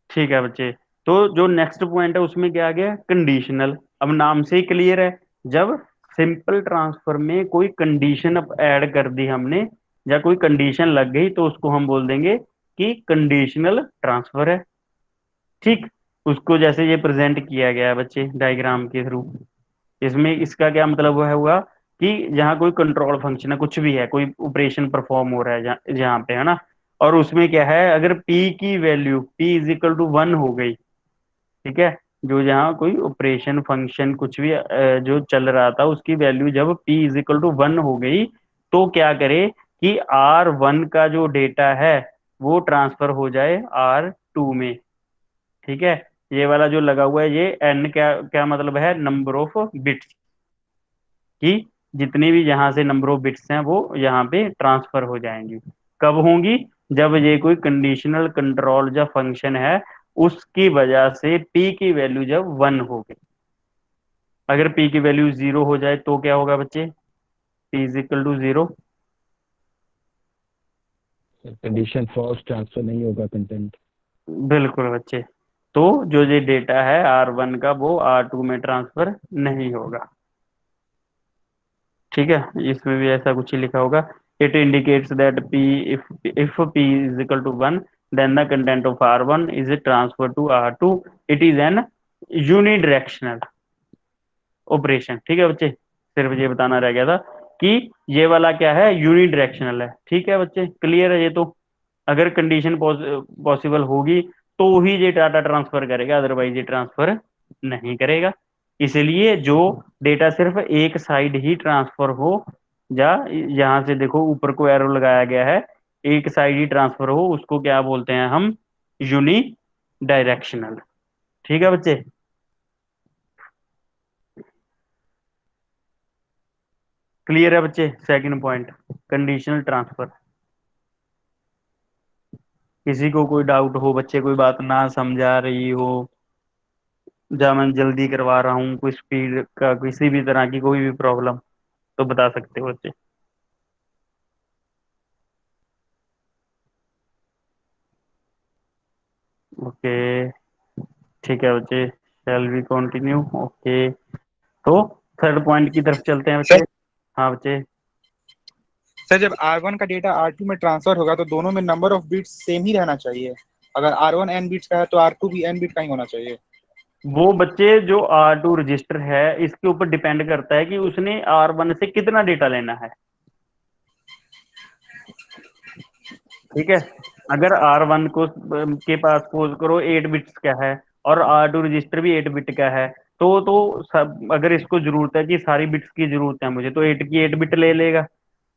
ठीक है बच्चे, तो जो नेक्स्ट पॉइंट है उसमें क्या आ गया, कंडीशनल। अब नाम से ही क्लियर है, जब सिंपल ट्रांसफर में कोई कंडीशन ऐड कर दी हमने या कोई कंडीशन लग गई तो उसको हम बोल देंगे कि कंडीशनल ट्रांसफर है। ठीक, उसको जैसे ये प्रेजेंट किया गया है बच्चे डायग्राम के थ्रू, इसमें इसका क्या मतलब है हुआ कि जहाँ कोई कंट्रोल फंक्शन है, कुछ भी है, कोई ऑपरेशन परफॉर्म हो रहा है जहाँ जहाँ पे, है ना, और उसमें क्या है, अगर p की value p is equal to 1 हो गई, ठीक है, जो जहाँ कोई ऑपरेशन फंक्शन कुछ भी जो चल रहा था उसकी वैल्यू जब p इज इक्वल टू 1 हो गई तो क्या करे कि r1 का जो डेटा है वो ट्रांसफर हो जाए r2 में। ठीक है, ये वाला जो लगा हुआ है ये n क्या क्या मतलब है, नंबर ऑफ बिट्स, कि जितनी भी यहाँ से नंबर ऑफ बिट्स हैं वो यहाँ पे ट्रांसफर हो जाएंगी। कब होंगी, जब ये कोई कंडीशनल कंट्रोल जो फंक्शन है उसकी वजह से p की वैल्यू जब 1 हो गई। अगर p की वैल्यू 0 हो जाए तो क्या होगा बच्चे, p is equal to 0। Condition false, transfer नहीं होगा कंटेंट। बिल्कुल बच्चे, तो जो ये डेटा है r1 का वो r2 में ट्रांसफर नहीं होगा। ठीक है, इसमें भी ऐसा कुछ ही लिखा होगा, it indicates that p if p is equal to 1 then the content of r1 is transferred to r2, it is an unidirectional operation. ठीक है बच्चे, सिर्फ ये बताना रह गया था कि ये वाला क्या है, यूनिडायरेक्शनल है। ठीक है बच्चे, क्लियर है ये तो, अगर कंडीशन पॉसिबल होगी तो ही ये डाटा ट्रांसफर करेगा, अदरवाइज ये ट्रांसफर नहीं करेगा। इसलिए जो डेटा सिर्फ एक साइड ही ट्रांसफर हो, या यहाँ से देखो ऊपर को एरो लगाया गया है, एक साइड ही ट्रांसफर हो उसको क्या बोलते हैं हम, यूनि डायरेक्शनल। ठीक है बच्चे, क्लियर है बच्चे, सेकंड पॉइंट कंडीशनल ट्रांसफर। किसी को कोई डाउट हो बच्चे, कोई बात ना समझा रही हो, या मैं जल्दी करवा रहा हूँ, कोई स्पीड का किसी भी तरह की कोई भी प्रॉब्लम तो बता सकते हो बच्चे। ओके, ठीक है बच्चे, शैल वी कंटिन्यू। ओके, तो थर्ड पॉइंट की तरफ चलते हैं बच्चे। सर हाँ बच्चे, सर जब R1 का डेटा R2 में ट्रांसफर होगा तो दोनों में नंबर ऑफ बिट्स सेम ही रहना चाहिए। अगर R1 n बिट्स का है तो R2 भी n बिट का ही होना चाहिए। वो बच्चे जो R2 रजिस्टर है इसके ऊपर डिपेंड करता है कि उसने R1 से कितना डेटा लेना है। ठीक है, अगर R1 को के पास सपोज करो 8 बिट्स का है और R2 रजिस्टर भी 8 बिट का है, तो सब अगर इसको जरूरत है कि सारी बिट्स की जरूरत है मुझे, तो 8 की 8 बिट ले लेगा।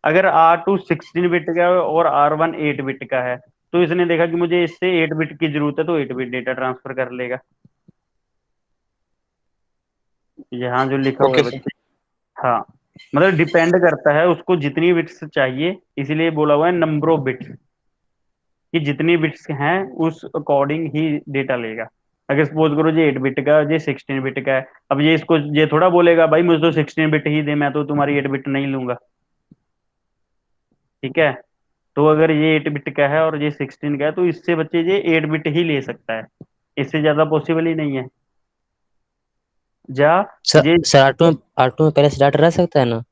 अगर R2 16 बिट का है और R1 8 बिट का है तो इसने देखा कि मुझे इससे 8 बिट की जरूरत है तो 8 बिट डेटा ट्रांसफर कर लेगा। यहाँ जो लिखा हुआ है ओके सर। बच्चे, हाँ, मतलब डिपेंड करता है उसको जितनी बिट्स चाहिए, इसीलिए बोला हुआ है नंबर ऑफ बिट्स, कि जितनी बिट्स हैं उस अकॉर्डिंग ही डेटा लेगा। अगर सपोज करो ये 8 बिट का, ये 16 बिट का है, अब ये इसको ये थोड़ा बोलेगा भाई मुझे तो 16 बिट ही दे, मैं तो तुम्हारी 8 बिट नहीं लूंगा। ठीक है, तो अगर ये 8 बिट का है और ये 16 का है तो इससे बच्चे ये 8 बिट ही ले सकता है, इससे ज्यादा पॉसिबल ही नहीं है। जा सर ये सर R2 में पहले से डाटा रह सकता है ना?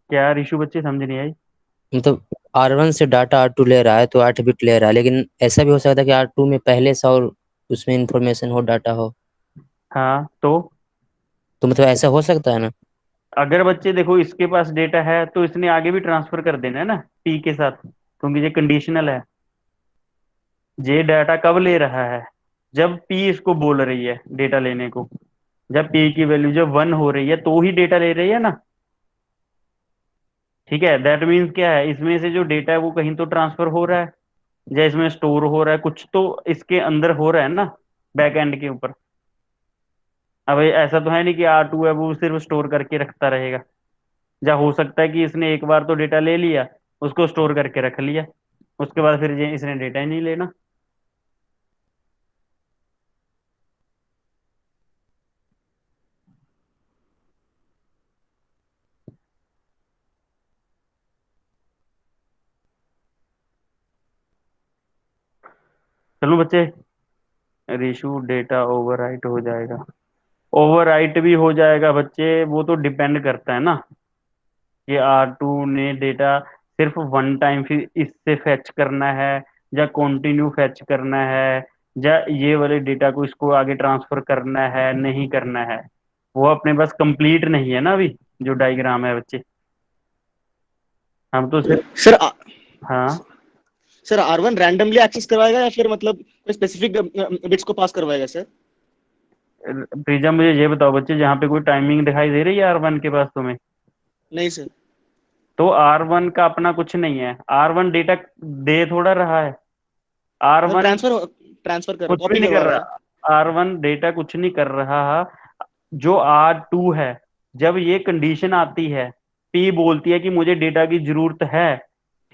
क्या रिशु बच्चे, समझ नहीं आई। मतलब R1 से डाटा R2 ले रहा है तो 8 बिट ले रहा है, लेकिन ऐसा भी हो सकता है कि R2 में पहले से और उसमें इंफॉर्मेशन हो, डाटा हो। हाँ, तो मतलब ऐसा हो सकता है ना? अगर बच्चे देखो इसके पास डेटा है तो इसने आगे भी ट्रांसफर कर देना है ना पी के साथ, क्योंकि ये कंडीशनल है। ये डाटा कब ले रहा है, जब पी इसको बोल रही है डेटा लेने को, जब पी की वैल्यू जब 1 हो रही है तो ही डेटा ले रही है ना। ठीक है, दैट मीन्स क्या है, इसमें से जो डेटा है वो कहीं तो ट्रांसफर हो रहा है, या इसमें स्टोर हो रहा है, कुछ तो इसके अंदर हो रहा है ना, बैक एंड के ऊपर। अब ऐसा तो है नहीं कि R2 है वो सिर्फ स्टोर करके रखता रहेगा, या हो सकता है कि इसने एक बार तो डेटा ले लिया, उसको स्टोर करके रख लिया, उसके बाद फिर ये इसने डेटा ही नहीं लेना। चलो बच्चे, रेशू डेटा ओवरराइट हो जाएगा, ओवरराइट भी हो जाएगा बच्चे, वो तो डिपेंड करता है ना कि R2 ने डेटा सिर्फ वन टाइम फिर इससे फैच करना है, या कंटिन्यू फैच करना है, या ये वाले डेटा को इसको आगे ट्रांसफर करना है नहीं करना है। वो अपने पास कंप्लीट नहीं है ना अभी, जो डायग्राम है बच्चे, हम तो सिर्फ। सर हाँ, सर R1 रैंडमली एक्सेस करवाएगा या फिर मतलब कोई स्पेसिफिक बिट्स को पास करवाएगा सर? प्रीजा मुझे ये बताओ बच्चे, जहाँ पे कोई टाइमिंग दिखाई दे रही है R1 के पास तुम्हें? नहीं सर। तो R1 का अपना कुछ नहीं है, R1 डेटा दे थोड़ा रहा है, मतलब R1 ट्रांसफर कर कुछ भी कॉपी नहीं कर करवा रहा है। रहा, R1 डेटा कुछ नहीं कर रहा। जो R2 है, जब ये कंडीशन आती है, P बोलती है कि मुझे डेटा की जरूरत है,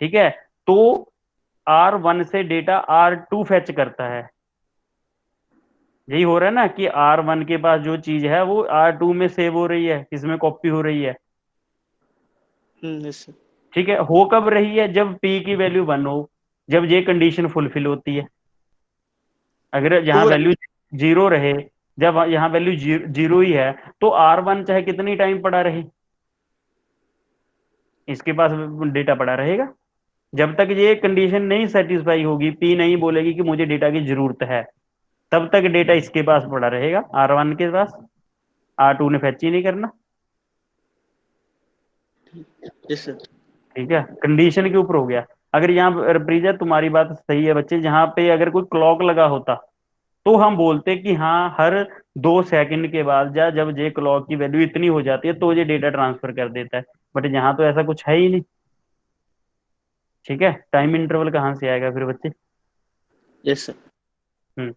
ठीक है, तो R1 से डेटा R2 फैच करता है। यही हो रहा है ना कि R1 के पास जो चीज है वो R2 में सेव हो रही है, इसमें कॉपी हो रही है। Yes sir. ठीक है, हो कब रही है? जब P की वैल्यू 1 हो, जब ये कंडीशन फुलफिल होती है। अगर यहाँ तो वैल्यू 0 रहे, जब यहाँ वैल्यू 0 ही है, तो R1 चाहे कितनी टाइम पड़ा रहे, इसके पास डेटा पड़ा रहेगा। जब तक ये कंडीशन नहीं सेटिस्फाई होगी, P नहीं बोलेगी कि मुझे डेटा की जरूरत है, तब तक डेटा इसके पास पड़ा रहेगा, R1 के पास। R2 ने फैच ही नहीं करना। Yes sir. ठीक है, कंडीशन के ऊपर हो गया। अगर यहाँ प्रीजा तुम्हारी बात सही है बच्चे, जहां पे अगर कोई क्लॉक लगा होता तो हम बोलते कि हाँ, हर 2 सेकंड के बाद या जब ये क्लॉक की वैल्यू इतनी हो जाती है तो ये डेटा ट्रांसफर कर देता है, बट यहाँ तो ऐसा कुछ है ही नहीं। ठीक है, टाइम इंटरवल कहाँ से आएगा फिर बच्चे? Yes sir. हम्म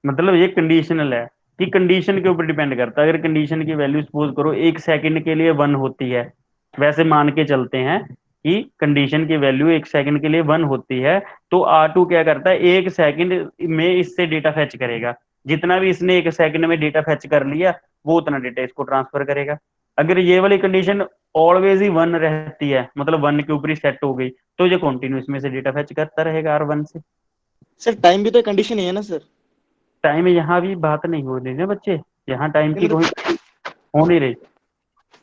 मतलब ये कंडीशनल है, कि कंडीशन के ऊपर डिपेंड करता है। अगर कंडीशन की वैल्यू सपोज करो 1 सेकंड के लिए 1 होती है, वैसे मान के चलते हैं कि कंडीशन की वैल्यू 1 सेकंड के लिए 1 होती है, तो R2 क्या करता है, 1 सेकंड में इससे डेटा फेच करेगा। जितना भी इसने 1 सेकंड में डेटा फेच कर लिया, वो उतना डेटा इसको ट्रांसफर करेगा। अगर ये वाली कंडीशन ऑलवेज ही 1 रहती है, मतलब 1 के ऊपर ही सेट हो गई, तो ये कंटिन्यू इसमें से डेटा फेच करता रहेगा R1 से। सर टाइम भी तो एक कंडीशन ही है ना सर? टाइम यहाँ भी बात नहीं हो रही ना बच्चे, यहाँ टाइम नहीं की कोई मतलब हो नहीं रही।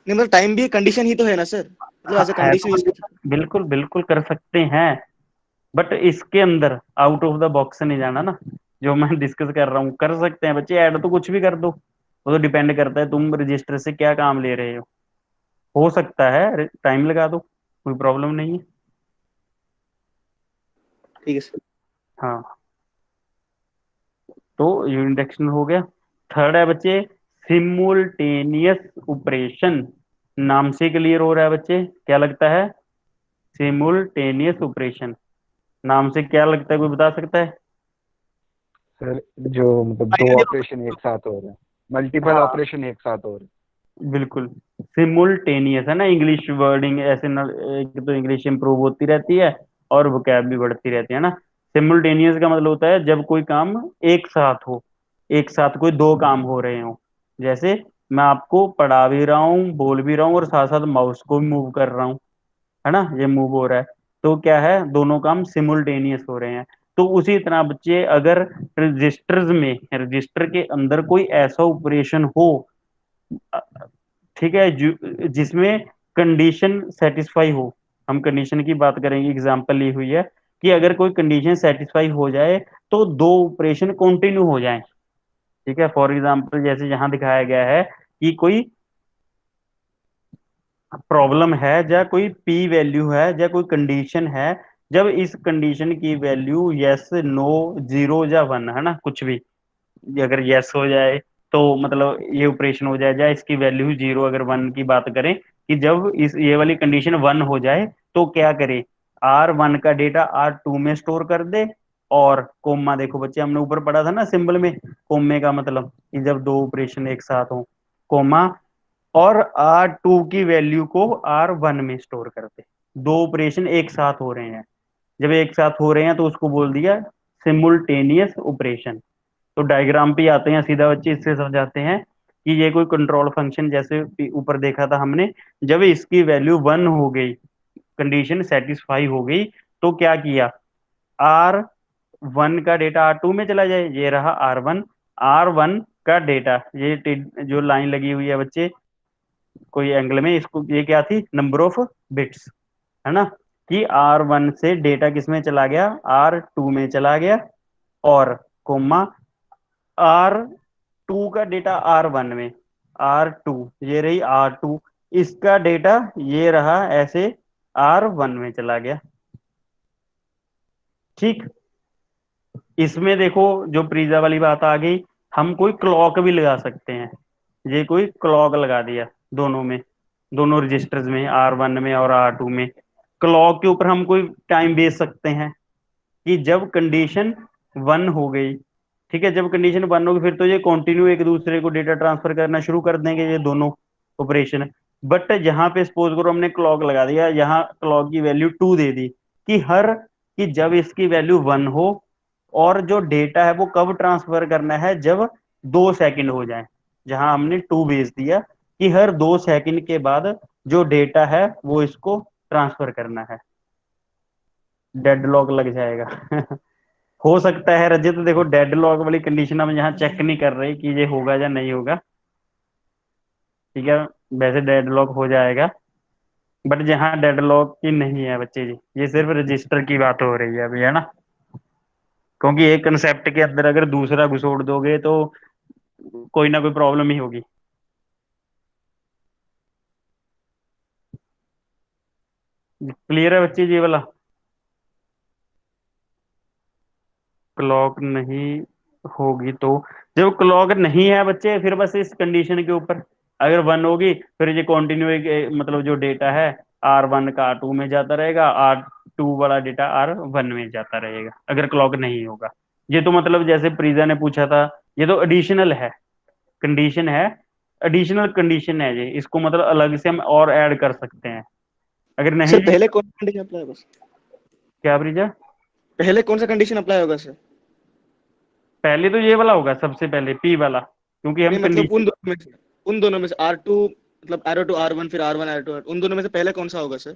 नहीं मतलब टाइम भी एक कंडीशन ही तो है ना सर? मतलब हाँ, एज अ है कंडीशन यूज। तो, बिल्कुल बिल्कुल कर सकते हैं, बट इसके अंदर आउट ऑफ द बॉक्स नहीं जाना ना। जो मैं डिस्कस कर रहा हूँ कर सकते हैं बच्चे, ऐड तो कुछ भी कर दो, वो तो डिपेंड करता है तुम रजिस्टर से क्या काम ले रहे हो सकता है टाइम लगा दो, कोई प्रॉब्लम नहीं है। ठीक है सर। हाँ, तो यूनिट हो गया। थर्ड है बच्चे, सिमुलटेनियस ऑपरेशन। नाम से क्लियर हो रहा है बच्चे, क्या लगता है? सिमुलटेनियस ऑपरेशन, नाम से क्या लगता है, कोई बता सकता है? सर जो मतलब दो ऑपरेशन एक साथ हो रहे हैं, मल्टीपल हाँ, ऑपरेशन एक साथ हो रहे बिल्कुल, सिमुलटेनियस है ना, इंग्लिश वर्डिंग ऐसे न, एक तो इंग्लिश इंप्रूव होती रहती है और वोकैब भी बढ़ती रहती है ना। सिमुलटेनियस का मतलब होता है जब कोई काम एक साथ हो, एक साथ कोई 2 काम हो रहे हो। जैसे मैं आपको पढ़ा भी रहा हूँ, बोल भी रहा हूँ, और साथ साथ माउस को भी मूव कर रहा हूँ, है ना, ये मूव हो रहा है, तो क्या है, दोनों काम सिमुलटेनियस हो रहे हैं। तो उसी तरह बच्चे, अगर रजिस्टर्स में, रजिस्टर के अंदर कोई ऐसा ऑपरेशन हो, ठीक है, जिसमें कंडीशन सेटिस्फाई हो, हम कंडीशन की बात करेंगे, एग्जांपल ली हुई है कि अगर कोई कंडीशन सेटिस्फाई हो जाए तो 2 ऑपरेशन कंटिन्यू हो जाएं। ठीक है, फॉर एग्जांपल जैसे यहाँ दिखाया गया है कि कोई प्रॉब्लम है, या कोई पी वैल्यू है, या कोई कंडीशन है, जब इस कंडीशन की वैल्यू यस, नो, 0 या 1 है ना, कुछ भी, अगर यस हो जाए तो मतलब ये ऑपरेशन हो जाए, या इसकी वैल्यू 0, अगर 1 की बात करें कि जब इस ये वाली कंडीशन 1 हो जाए तो क्या करे, R1 का डेटा R2 में स्टोर कर दे, और कोमा, देखो बच्चे हमने ऊपर पढ़ा था ना सिंबल में, कोमे का मतलब कि जब दो ऑपरेशन एक साथ हो, कोमा, और R2 की वैल्यू को R1 में स्टोर कर दे। दो ऑपरेशन एक साथ हो रहे हैं, जब एक साथ हो रहे हैं तो उसको बोल दिया सिमुलटेनियस ऑपरेशन। तो डायग्राम पे आते हैं सीधा बच्चे, इससे समझाते हैं कि ये कोई कंट्रोल फंक्शन, जैसे ऊपर देखा था हमने, जब इसकी वैल्यू 1 हो गई, कंडीशन सेटिस्फाई हो गई, तो क्या किया, R1 का डेटा R2 में चला जाए, ये रहा R1, R1 का डेटा, ये जो लाइन लगी हुई है बच्चे कोई एंगल में, इसको ये क्या थी, नंबर ऑफ बिट्स, है ना, कि R1 से डेटा किस में चला गया, R2 में चला गया, और कोमा R2 का डेटा R1 में, R2, ये रही R2, इसका डेटा ये रहा ऐसे R1 में चला गया। ठीक, इसमें देखो जो प्रीजा वाली बात आ गई, हम कोई क्लॉक भी लगा सकते हैं, ये कोई क्लॉक लगा दिया दोनों में, दोनों रजिस्टर्स में, R1 में और R2 में, क्लॉक के ऊपर हम कोई टाइम बेच सकते हैं कि जब कंडीशन 1 हो गई, ठीक है, जब कंडीशन 1 होगी फिर तो ये कंटिन्यू एक दूसरे को डेटा ट्रांसफर करना शुरू कर देंगे ये दोनों ऑपरेशन। बट यहाँ पे सपोज करो हमने क्लॉक लगा दिया, यहाँ क्लॉक की वैल्यू 2 दे दी, कि हर, कि जब इसकी वैल्यू 1 हो, और जो डेटा है वो कब ट्रांसफर करना है, जब 2 सेकंड हो जाए, जहां हमने 2 भेज दिया, कि हर 2 सेकंड के बाद जो डेटा है वो इसको ट्रांसफर करना है, डेडलॉक लग जाएगा। हो सकता है रजित, देखो डेडलॉक वाली कंडीशन हम यहाँ चेक नहीं कर रहे कि ये होगा या नहीं होगा, ठीक है, वैसे डेडलॉक हो जाएगा, बट जहाँ डेडलॉक की नहीं है बच्चे जी, ये सिर्फ रजिस्टर की बात हो रही है अभी, है ना, क्योंकि एक कंसेप्ट के अंदर अगर दूसरा घुसोड़ दोगे तो कोई ना कोई प्रॉब्लम ही होगी। क्लियर है बच्चे जी ये वाला, क्लॉक नहीं होगी तो, जब क्लॉक नहीं है बच्चे फिर बस इस कंडीशन के ऊपर, अगर 1 होगी फिर ये कॉन्टिन्यू, मतलब जो डेटा है R1 का R2 में जाता रहेगा, R2 वाला डेटा R1 में जाता रहेगा, अगर क्लॉक नहीं होगा। ये तो मतलब जैसे प्रीजा ने पूछा था, ये तो एडिशनल है, कंडीशन है, एडिशनल कंडीशन है ये, इसको मतलब अलग से हम और ऐड कर सकते हैं, अगर नहीं। सर पहले कौन सा कंडीशन अप्लाई होगा सर? क्या प्रीजा, पहले कौन सा कंडीशन अप्लाई होगा सर? पहले तो ये वाला होगा, सबसे पहले P वाला, क्योंकि हम नहीं मतलब कंडीशन, उन दोनों में से R2, मतलब एरो टू R1 फिर R1 एरो टू, उन दोनों में से पहले कौन सा होगा सर?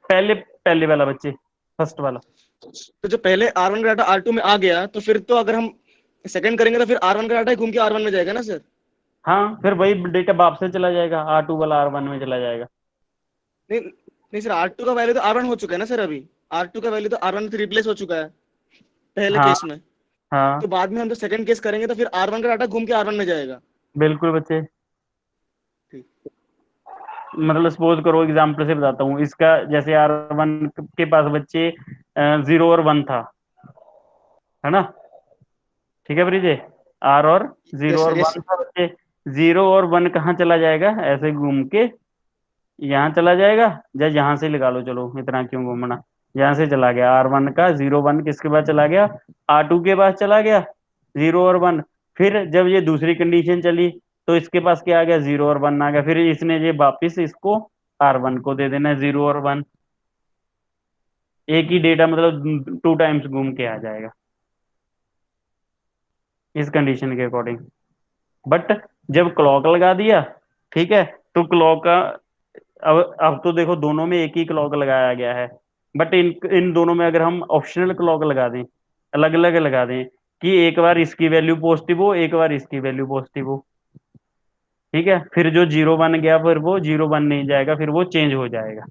पहले पहले वाला बच्चे, फर्स्ट वाला। तो जो पहले R1 का डाटा R2 में आ गया, तो फिर तो अगर हम सेकंड करेंगे तो फिर R1 का डाटा घूम के R1 में जाएगा ना सर? हाँ, फिर वही डेटा वापस से चला जाएगा, R2 वाला R1 में चला जाएगा। नहीं नहीं सर, R2 का वैल्यू तो R1 हो चुका है ना सर, अभी R2 का वैल्यू तो R1 से रिप्लेस हो चुका है पहले हाँ केस में। हाँ, तो बाद में हम तो सेकंड केस करेंगे तो फिर R1 का डाटा घूम के R1 में जाएगा। बिल्कुल बच्चे, ठीक। मतलब सपोज करो एग्जाम्पल से बताता हूँ इसका, जैसे R1 के पास बच्चे 0 और 1 था, है ना, ठीक है ब्रिजे, R और 0 यस और सर, यस 1 था बच्चे, 0 और 1 कहाँ चला जाएगा, ऐसे घूम के यहाँ चला जाएगा, या यहाँ से लगा लो, चलो इतना क्यों घूमना, यहाँ से चला गया R1 का 0 1 किसके पास चला गया, R2 के पास चला गया, 0 और 1, फिर जब ये दूसरी कंडीशन चली तो इसके पास क्या आ गया, 0 और 1 आ गया, फिर इसने ये वापिस इसको R1 को दे देना 0 और 1, एक ही डेटा मतलब 2 टाइम्स घूम के आ जाएगा इस कंडीशन के अकॉर्डिंग। बट जब क्लॉक लगा दिया, ठीक है, तो क्लॉक का, अब तो देखो दोनों में एक ही क्लॉक लगाया गया है, बट इन इन दोनों में अगर हम ऑप्शनल क्लॉक लगा दें, अलग अलग लगा दें, कि एक बार इसकी वैल्यू पॉजिटिव हो, एक बार इसकी वैल्यू पॉजिटिव हो, ठीक है, फिर जो 0 1 गया फिर वो 0 1 नहीं जाएगा, फिर वो चेंज हो जाएगा।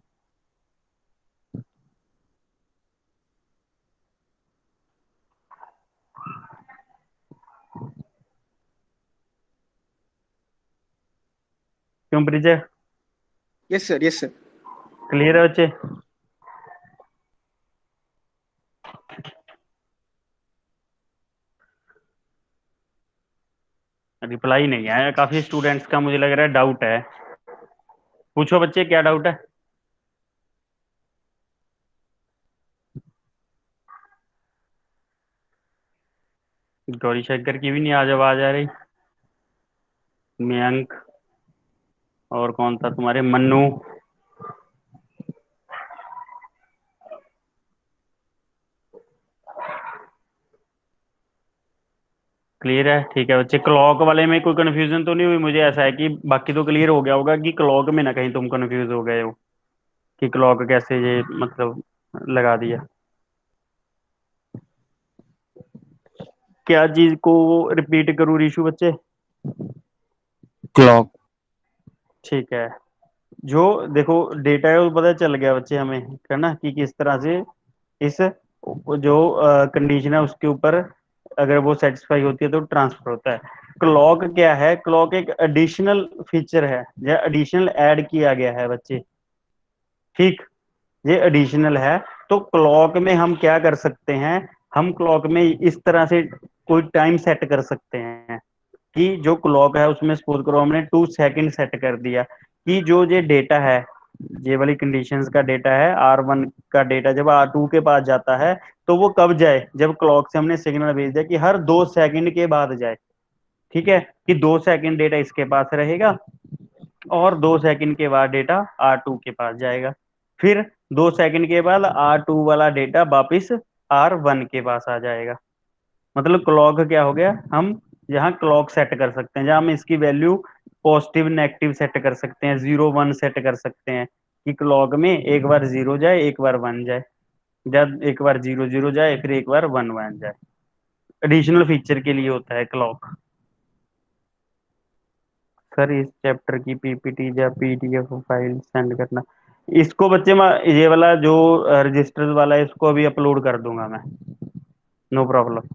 क्यों Brijay, yes sir, yes sir. Clear है बच्चे? रिप्लाई नहीं आया काफी स्टूडेंट्स का, मुझे लग रहा है डाउट है। पूछो बच्चे, क्या डाउट है? गौरी शंकर की भी नहीं आज आवाज आ रही। मयंक, और कौन था तुम्हारे, मन्नू। क्लियर है? ठीक है बच्चे, क्लॉक वाले में कोई कंफ्यूजन तो नहीं हुई? मुझे ऐसा है कि बाकी तो क्लियर हो गया होगा, कि क्लॉक में ना कहीं तुम कंफ्यूज हो गए हो कि क्लॉक कैसे ये मतलब लगा दिया। क्या चीज को रिपीट करूँ ऋषु बच्चे? क्लॉक। ठीक है। जो देखो डेटा है वो पता चल गया बच्चे हमें, है ना, कि किस तरह से इस जो कंडीशन है उसके ऊपर अगर वो सेटिस्फाई होती है तो ट्रांसफर होता है। क्लॉक क्या है? क्लॉक एक एडिशनल फीचर है, या एडिशनल ऐड किया गया है बच्चे। ठीक, ये एडिशनल है। तो क्लॉक में हम क्या कर सकते हैं? हम क्लॉक में इस तरह से कोई टाइम सेट कर सकते हैं कि जो क्लॉक है उसमें सपोज करो हमने 2 सेकंड सेट कर दिया, कि जो ये डेटा है, ये वाली कंडीशंस का डेटा है, R1 का डेटा जब R2 के पास जाता है तो वो कब जाए? जब क्लॉक से हमने सिग्नल भेज दिया कि हर 2 सेकंड के बाद जाए। ठीक है, कि 2 सेकंड डेटा इसके पास रहेगा और 2 सेकंड के बाद डेटा R2 के पास जाएगा। फिर 2 सेकंड के बाद R2 वाला डेटा वापिस R1 के पास आ जाएगा। मतलब क्लॉक क्या हो गया? हम यहाँ क्लॉक सेट कर सकते हैं, जहाँ हम इसकी वैल्यू पॉजिटिव नेगेटिव सेट कर सकते हैं, 0 1 सेट कर सकते हैं, कि क्लॉक में एक बार 0 जाए एक बार 1 जाए, जब एक बार 0 0 जाए फिर एक बार 1 1 जाए। एडिशनल फीचर के लिए होता है क्लॉक। सर इस चैप्टर की पीपीटी या पीडीएफ फाइल सेंड करना। इसको बच्चे मैं ये वाला जो रजिस्टर्स वाला है इसको अभी अपलोड कर दूंगा मैं, नो प्रॉब्लम।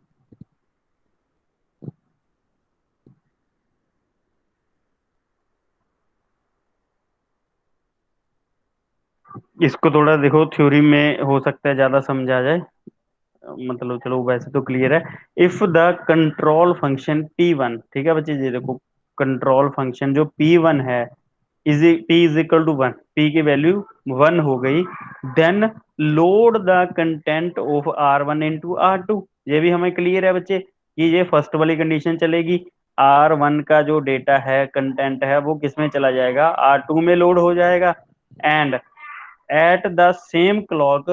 इसको थोड़ा देखो थ्योरी में हो सकता है ज्यादा समझ आ जाए, मतलब चलो वैसे तो क्लियर है। If the control function P1, ठीक है बच्चे, ये देखो कंट्रोल फंक्शन जो P1 है, is P is equal to 1, P की वैल्यू 1 हो गई, then load the content of R1 into R2। ये भी हमें क्लियर है बच्चे कि ये फर्स्ट वाली कंडीशन चलेगी। R1 का जो डेटा है, कंटेंट है, वो किस में चला जाएगा? R2 में लोड हो जाएगा। And at the same clock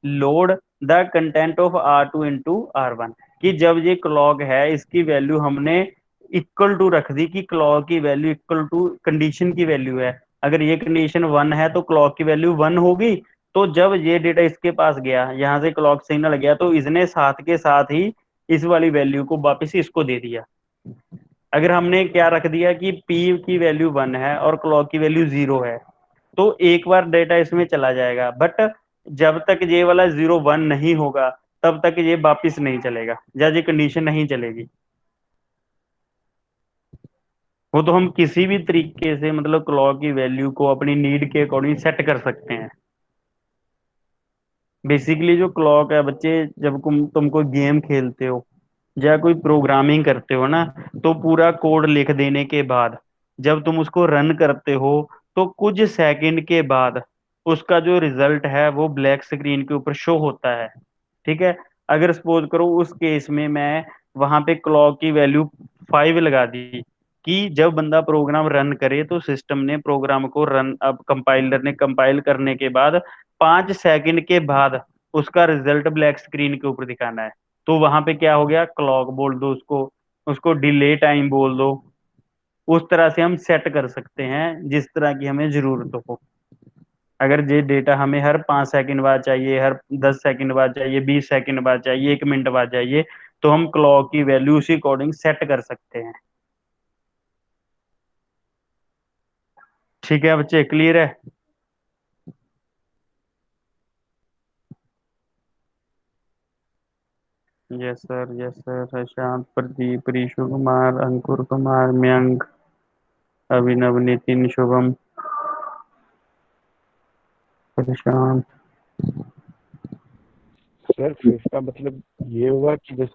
load the content of R2 into R1, कि जब ये क्लॉक है इसकी वैल्यू हमने इक्वल टू रख दी, कि क्लॉक की वैल्यू इक्वल टू कंडीशन की वैल्यू है। अगर ये कंडीशन 1 है तो क्लॉक की वैल्यू 1 होगी। तो जब ये डेटा इसके पास गया, यहाँ से क्लॉक सिग्नल गया, तो इसने साथ के साथ ही इस वाली वैल्यू को वापस इसको दे दिया। अगर हमने क्या रख दिया कि P की वैल्यू 1 है और क्लॉक की वैल्यू 0 है, तो एक बार डेटा इसमें चला जाएगा, बट जब तक ये वाला 0 1 नहीं होगा तब तक ये वापिस नहीं चलेगा, या ये कंडीशन नहीं चलेगी। वो तो हम किसी भी तरीके से मतलब क्लॉक की वैल्यू को अपनी नीड के अकॉर्डिंग सेट कर सकते हैं। बेसिकली जो क्लॉक है बच्चे, जब तुम कोई गेम खेलते हो या कोई प्रोग्रामिंग करते हो ना, तो पूरा कोड लिख देने के बाद जब तुम उसको रन करते हो तो कुछ सेकंड के बाद उसका जो रिजल्ट है वो ब्लैक स्क्रीन के ऊपर शो होता है। ठीक है, अगर सपोज करो उस केस में मैं वहां पे क्लॉक की वैल्यू 5 लगा दी, कि जब बंदा प्रोग्राम रन करे तो सिस्टम ने प्रोग्राम को रन, अब कंपाइलर ने कंपाइल करने के बाद 5 सेकंड के बाद उसका रिजल्ट ब्लैक स्क्रीन के ऊपर दिखाना है। तो वहां पे क्या हो गया? क्लॉक बोल दो उसको, उसको डिले टाइम बोल दो। उस तरह से हम सेट कर सकते हैं जिस तरह की हमें जरूरत हो। अगर ये डेटा हमें हर 5 सेकंड बाद चाहिए, हर 10 सेकंड बाद चाहिए, 20 सेकंड बाद चाहिए, 1 मिनट बाद चाहिए, तो हम क्लॉक की वैल्यू उसी अकॉर्डिंग सेट कर सकते हैं। ठीक है बच्चे, क्लियर है? Yes sir, yes sir. Prashant, Pradeep, Rishu Kumar, Ankur Kumar, Mayank, Abhinav, Nitin, Shubham, Prashant. Sir फिर इसका मतलब ये हुआ कि जैसे